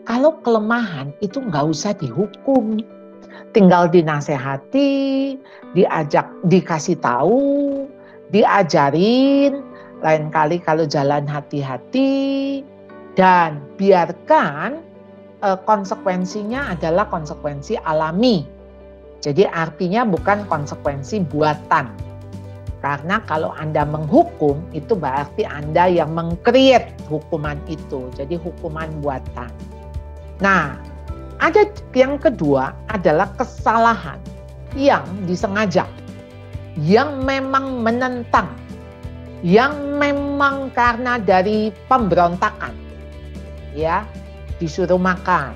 Kalau kelemahan itu nggak usah dihukum. Tinggal dinasehati, dikasih tahu, diajarin, lain kali kalau jalan hati-hati, dan biarkan konsekuensinya adalah konsekuensi alami. Jadi artinya bukan konsekuensi buatan. Karena kalau Anda menghukum, itu berarti Anda yang meng-create hukuman itu. Jadi hukuman buatan. Nah, ada yang kedua adalah kesalahan yang disengaja. Yang memang menentang, yang memang karena dari pemberontakan, ya, disuruh makan,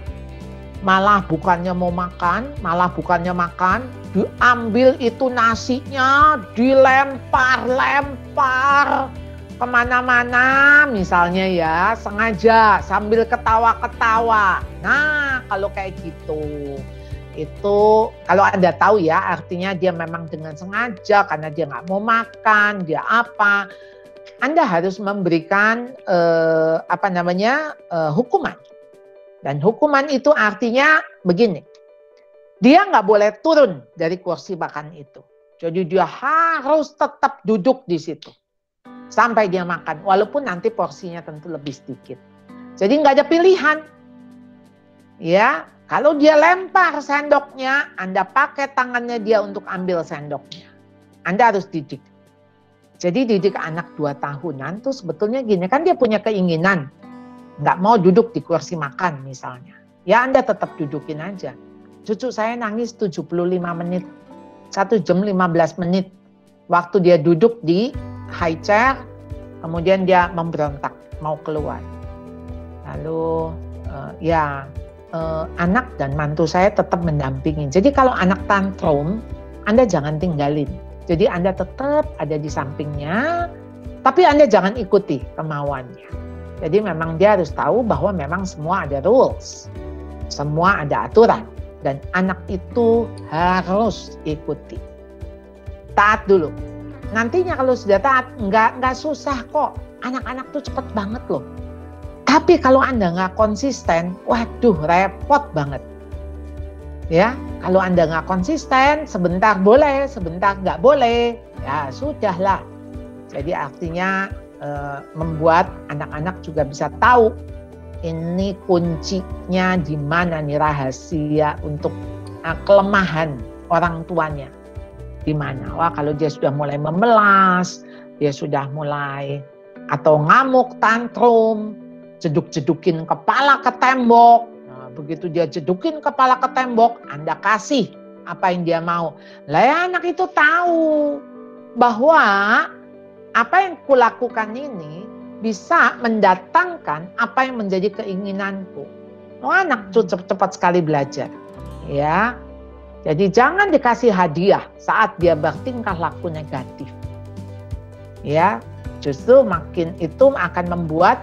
malah bukannya mau makan, malah bukannya makan, diambil itu nasinya, dilempar-lempar kemana-mana, misalnya ya, sengaja sambil ketawa-ketawa. Nah, kalau kayak gitu, itu kalau Anda tahu ya, artinya dia memang dengan sengaja karena dia nggak mau makan, dia apa. Anda harus memberikan hukuman. Dan hukuman itu artinya begini, dia nggak boleh turun dari kursi makan itu. Jadi dia harus tetap duduk di situ sampai dia makan, walaupun nanti porsinya tentu lebih sedikit. Jadi nggak ada pilihan. Ya, kalau dia lempar sendoknya, Anda pakai tangannya dia untuk ambil sendoknya. Anda harus didik. Jadi didik anak 2 tahunan tuh sebetulnya gini, kan dia punya keinginan. Nggak mau duduk di kursi makan misalnya. Ya Anda tetap dudukin aja. Cucu saya nangis 75 menit. 1 jam 15 menit. Waktu dia duduk di high chair, kemudian dia memberontak, mau keluar. Lalu anak dan mantu saya tetap mendampingi. Jadi kalau anak tantrum, Anda jangan tinggalin. Jadi Anda tetap ada di sampingnya, tapi Anda jangan ikuti kemauannya. Jadi memang dia harus tahu bahwa memang semua ada rules, semua ada aturan, dan anak itu harus ikuti. Taat dulu. Nantinya kalau sudah taat, nggak susah kok. Anak-anak tuh cepet banget loh. Tapi kalau Anda nggak konsisten, waduh repot banget. Ya, kalau Anda nggak konsisten, sebentar boleh, sebentar nggak boleh, ya sudahlah. Jadi artinya membuat anak-anak juga bisa tahu ini kuncinya di mana nih, rahasia untuk kelemahan orang tuanya di mana. Wah, kalau dia sudah mulai memelas, dia sudah mulai atau ngamuk, tantrum, jeduk-jedukin kepala ke tembok. Nah, begitu dia jedukin kepala ke tembok, Anda kasih apa yang dia mau. Lah ya, anak itu tahu bahwa apa yang kulakukan ini bisa mendatangkan apa yang menjadi keinginanku. Oh, anak cepat sekali belajar. Ya. Jadi jangan dikasih hadiah saat dia bertingkah laku negatif. Ya, justru makin itu akan membuat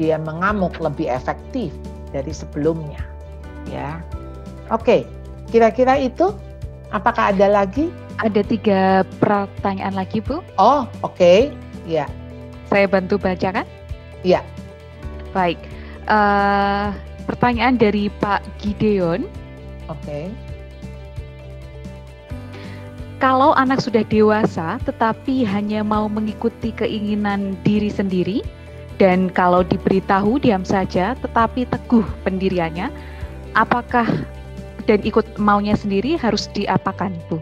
dia mengamuk lebih efektif dari sebelumnya. Ya. Oke, kira-kira itu. Apakah ada lagi? Ada 3 pertanyaan lagi, Bu. Oh, oke. Ya. Saya bantu bacakan? Ya. Baik. Pertanyaan dari Pak Gideon. Oke. Kalau anak sudah dewasa tetapi hanya mau mengikuti keinginan diri sendiri, dan kalau diberitahu diam saja tetapi teguh pendiriannya, apakah dan ikut maunya sendiri harus diapakan, Bu?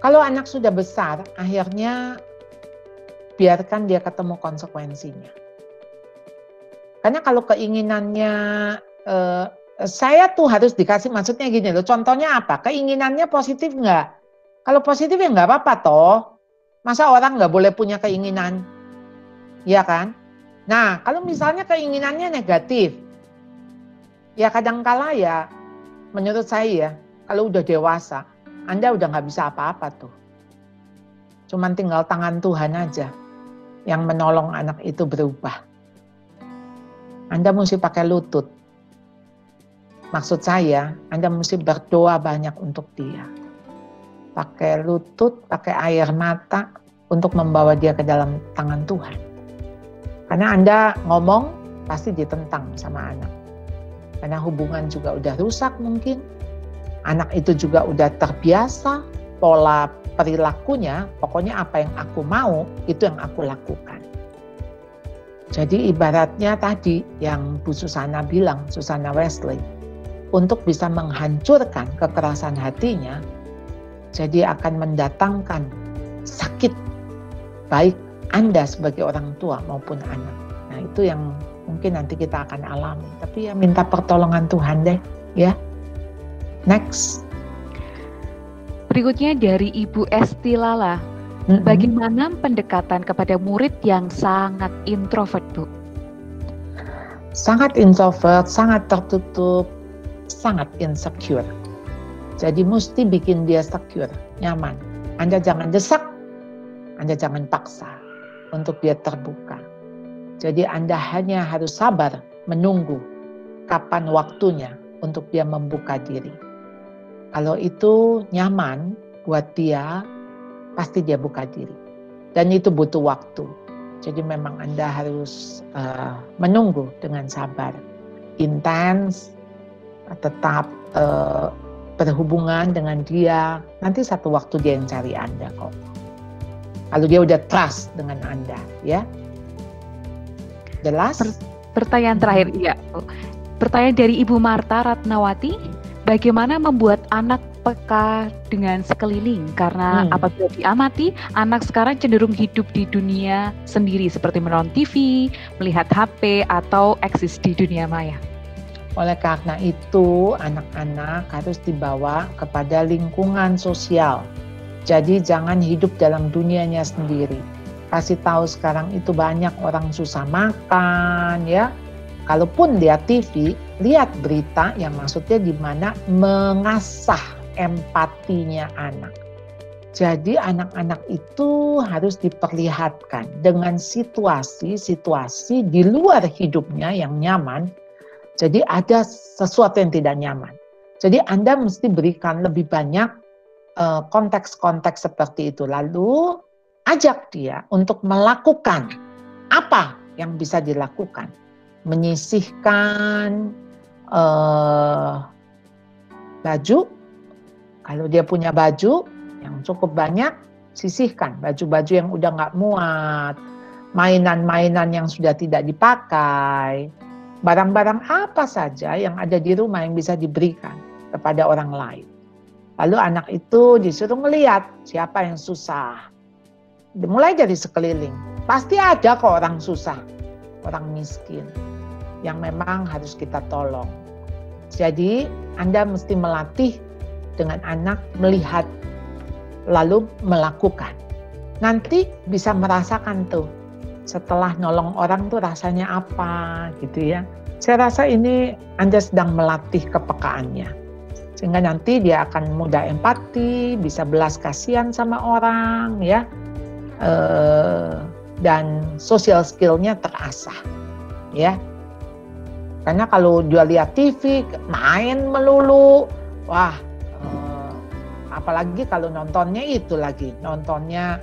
Kalau anak sudah besar, akhirnya biarkan dia ketemu konsekuensinya. Karena kalau keinginannya saya tuh harus dikasih, maksudnya gini loh, contohnya apa? Keinginannya positif nggak? Kalau positif ya nggak apa-apa toh. Masa orang nggak boleh punya keinginan? Ya kan? Nah, kalau misalnya keinginannya negatif, ya kadangkala ya menurut saya ya, kalau udah dewasa, Anda udah nggak bisa apa-apa tuh. Cuman tinggal tangan Tuhan aja yang menolong anak itu berubah. Anda mesti pakai lutut. Maksud saya, Anda mesti berdoa banyak untuk dia. Pakai lutut, pakai air mata untuk membawa dia ke dalam tangan Tuhan. Karena Anda ngomong, pasti ditentang sama anak. Karena hubungan juga udah rusak mungkin. Anak itu juga udah terbiasa, pola perilakunya, pokoknya apa yang aku mau, itu yang aku lakukan. Jadi ibaratnya tadi yang Bu Susana bilang, Susana Wesley, untuk bisa menghancurkan kekerasan hatinya, jadi akan mendatangkan sakit baik Anda sebagai orang tua maupun anak. Nah itu yang mungkin nanti kita akan alami. Tapi ya minta pertolongan Tuhan deh ya. Next. Berikutnya dari Ibu Esti Lala. Bagaimana pendekatan kepada murid yang sangat introvert, Bu? Sangat introvert, sangat tertutup, sangat insecure. Jadi mesti bikin dia secure, nyaman. Anda jangan desak, Anda jangan paksa untuk dia terbuka. Jadi Anda hanya harus sabar menunggu kapan waktunya untuk dia membuka diri. Kalau itu nyaman buat dia, pasti dia buka diri. Dan itu butuh waktu. Jadi memang Anda harus menunggu dengan sabar. Intens, tetap berhubungan dengan dia. Nanti satu waktu dia yang cari Anda kok. Kalau dia udah trust dengan Anda, ya. Jelas? Pertanyaan terakhir, iya. Pertanyaan dari Ibu Marta Ratnawati, bagaimana membuat anak peka dengan sekeliling? Karena apabila diamati, anak sekarang cenderung hidup di dunia sendiri seperti menonton TV, melihat HP, atau eksis di dunia maya. Oleh karena itu, anak-anak harus dibawa kepada lingkungan sosial. Jadi jangan hidup dalam dunianya sendiri. Kasih tahu sekarang itu banyak orang susah makan, ya. Kalaupun lihat TV, lihat berita yang maksudnya di mana mengasah empatinya anak. Jadi anak-anak itu harus diperlihatkan dengan situasi-situasi di luar hidupnya yang nyaman. Jadi ada sesuatu yang tidak nyaman. Jadi Anda mesti berikan lebih banyak konteks-konteks seperti itu. Lalu ajak dia untuk melakukan apa yang bisa dilakukan. Menyisihkan baju, kalau dia punya baju yang cukup banyak, sisihkan baju-baju yang udah nggak muat, mainan-mainan yang sudah tidak dipakai, barang-barang apa saja yang ada di rumah yang bisa diberikan kepada orang lain. Lalu anak itu disuruh melihat siapa yang susah. Mulai dari sekeliling, pasti ada kok orang susah, orang miskin, yang memang harus kita tolong. Jadi Anda mesti melatih dengan anak melihat, lalu melakukan. Nanti bisa merasakan tuh, setelah nolong orang tuh rasanya apa gitu ya. Saya rasa ini Anda sedang melatih kepekaannya. Sehingga nanti dia akan mudah empati, bisa belas kasihan sama orang ya. Dan social skill-nya terasah ya. Karena kalau dia lihat TV, main melulu, wah, apalagi kalau nontonnya itu lagi, nontonnya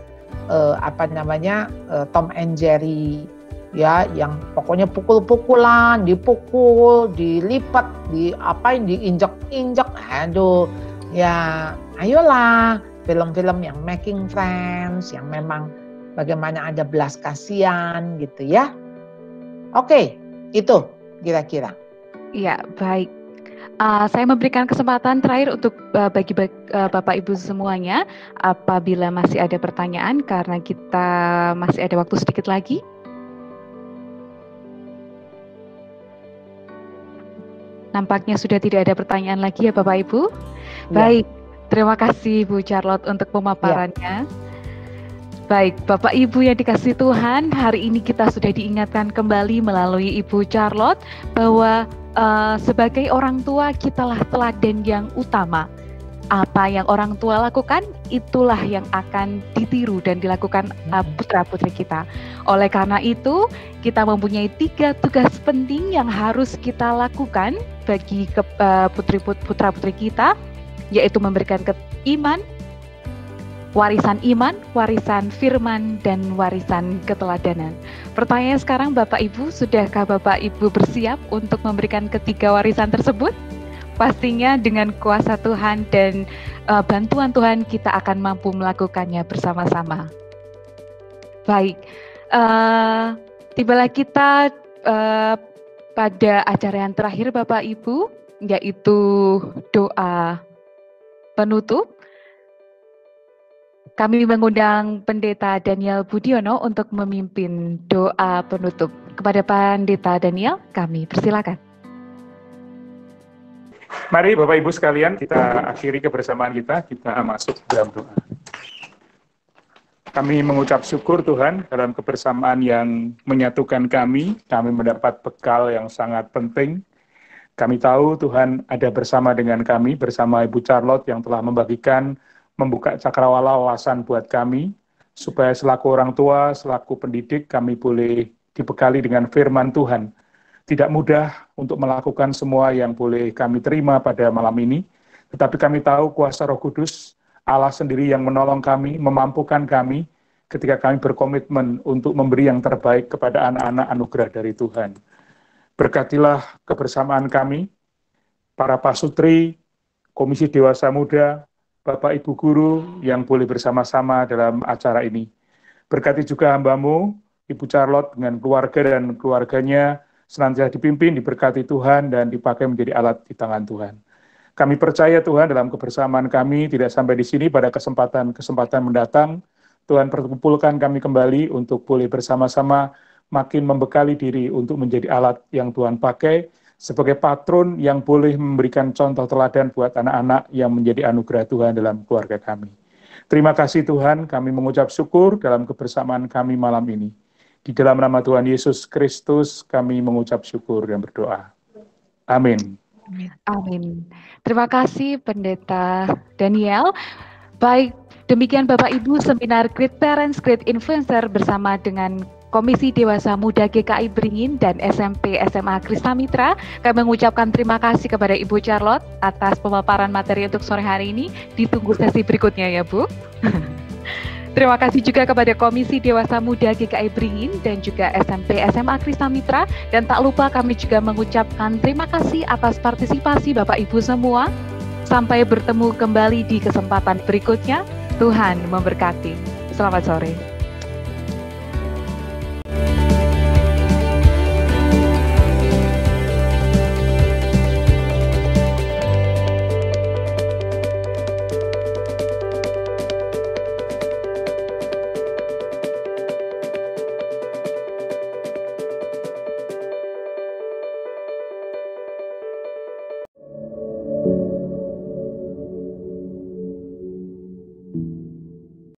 Tom and Jerry, ya, yang pokoknya pukul-pukulan, dipukul, dilipat, diinjak-injak, aduh, ya, ayolah, film-film yang making friends, yang memang bagaimana ada belas kasihan gitu ya. Oke, itu kira-kira. Iya, baik. Saya memberikan kesempatan terakhir untuk bagi Bapak Ibu semuanya, apabila masih ada pertanyaan, karena kita masih ada waktu sedikit lagi. Nampaknya sudah tidak ada pertanyaan lagi ya Bapak Ibu. Ya. Baik, terima kasih Bu Charlotte untuk pemaparannya. Ya. Baik, Bapak Ibu yang dikasihi Tuhan, hari ini kita sudah diingatkan kembali melalui Ibu Charlotte bahwa sebagai orang tua kitalah teladan yang utama. Apa yang orang tua lakukan, itulah yang akan ditiru dan dilakukan putra-putri kita. Oleh karena itu, kita mempunyai 3 tugas penting yang harus kita lakukan bagi putra-putri kita, yaitu memberikan warisan iman, warisan firman, dan warisan keteladanan. Pertanyaan sekarang, Bapak Ibu, sudahkah Bapak Ibu bersiap untuk memberikan ketiga warisan tersebut? Pastinya dengan kuasa Tuhan dan bantuan Tuhan kita akan mampu melakukannya bersama-sama. Baik, tibalah kita pada acara yang terakhir Bapak Ibu, yaitu doa penutup. Kami mengundang Pendeta Daniel Budiono untuk memimpin doa penutup. Kepada Pendeta Daniel, kami persilakan. Mari Bapak Ibu sekalian, kita akhiri kebersamaan kita masuk dalam doa. Kami mengucap syukur Tuhan dalam kebersamaan yang menyatukan kami mendapat bekal yang sangat penting. Kami tahu Tuhan ada bersama dengan kami, bersama Ibu Charlotte yang telah membuka cakrawala wawasan buat kami, supaya selaku orang tua, selaku pendidik, kami boleh dibekali dengan firman Tuhan. Tidak mudah untuk melakukan semua yang boleh kami terima pada malam ini, tetapi kami tahu kuasa Roh Kudus, Allah sendiri yang menolong kami, memampukan kami, ketika kami berkomitmen untuk memberi yang terbaik kepada anak-anak anugerah dari Tuhan. Berkatilah kebersamaan kami, para pasutri, Komisi Dewasa Muda, Bapak Ibu Guru yang boleh bersama-sama dalam acara ini. Berkati juga hamba-Mu, Ibu Charlotte dengan keluarga dan keluarganya, senantiasa dipimpin, diberkati Tuhan, dan dipakai menjadi alat di tangan Tuhan. Kami percaya Tuhan dalam kebersamaan kami tidak sampai di sini, pada kesempatan-kesempatan mendatang, Tuhan perkumpulkan kami kembali untuk boleh bersama-sama makin membekali diri untuk menjadi alat yang Tuhan pakai, sebagai patron yang boleh memberikan contoh teladan buat anak-anak yang menjadi anugerah Tuhan dalam keluarga kami. Terima kasih Tuhan, kami mengucap syukur dalam kebersamaan kami malam ini. Di dalam nama Tuhan Yesus Kristus, kami mengucap syukur dan berdoa. Amin. Amin. Terima kasih Pendeta Daniel. Baik, demikian Bapak Ibu seminar Great Parents, Great Influencer bersama dengan Komisi Dewasa Muda GKI Beringin dan SMP SMA Krista Mitra. Kami mengucapkan terima kasih kepada Ibu Charlotte atas pemaparan materi untuk sore hari ini. Ditunggu sesi berikutnya ya Bu. Terima kasih juga kepada Komisi Dewasa Muda GKI Beringin dan juga SMP SMA Krista Mitra. Dan tak lupa kami juga mengucapkan terima kasih atas partisipasi Bapak Ibu semua. Sampai bertemu kembali di kesempatan berikutnya. Tuhan memberkati. Selamat sore.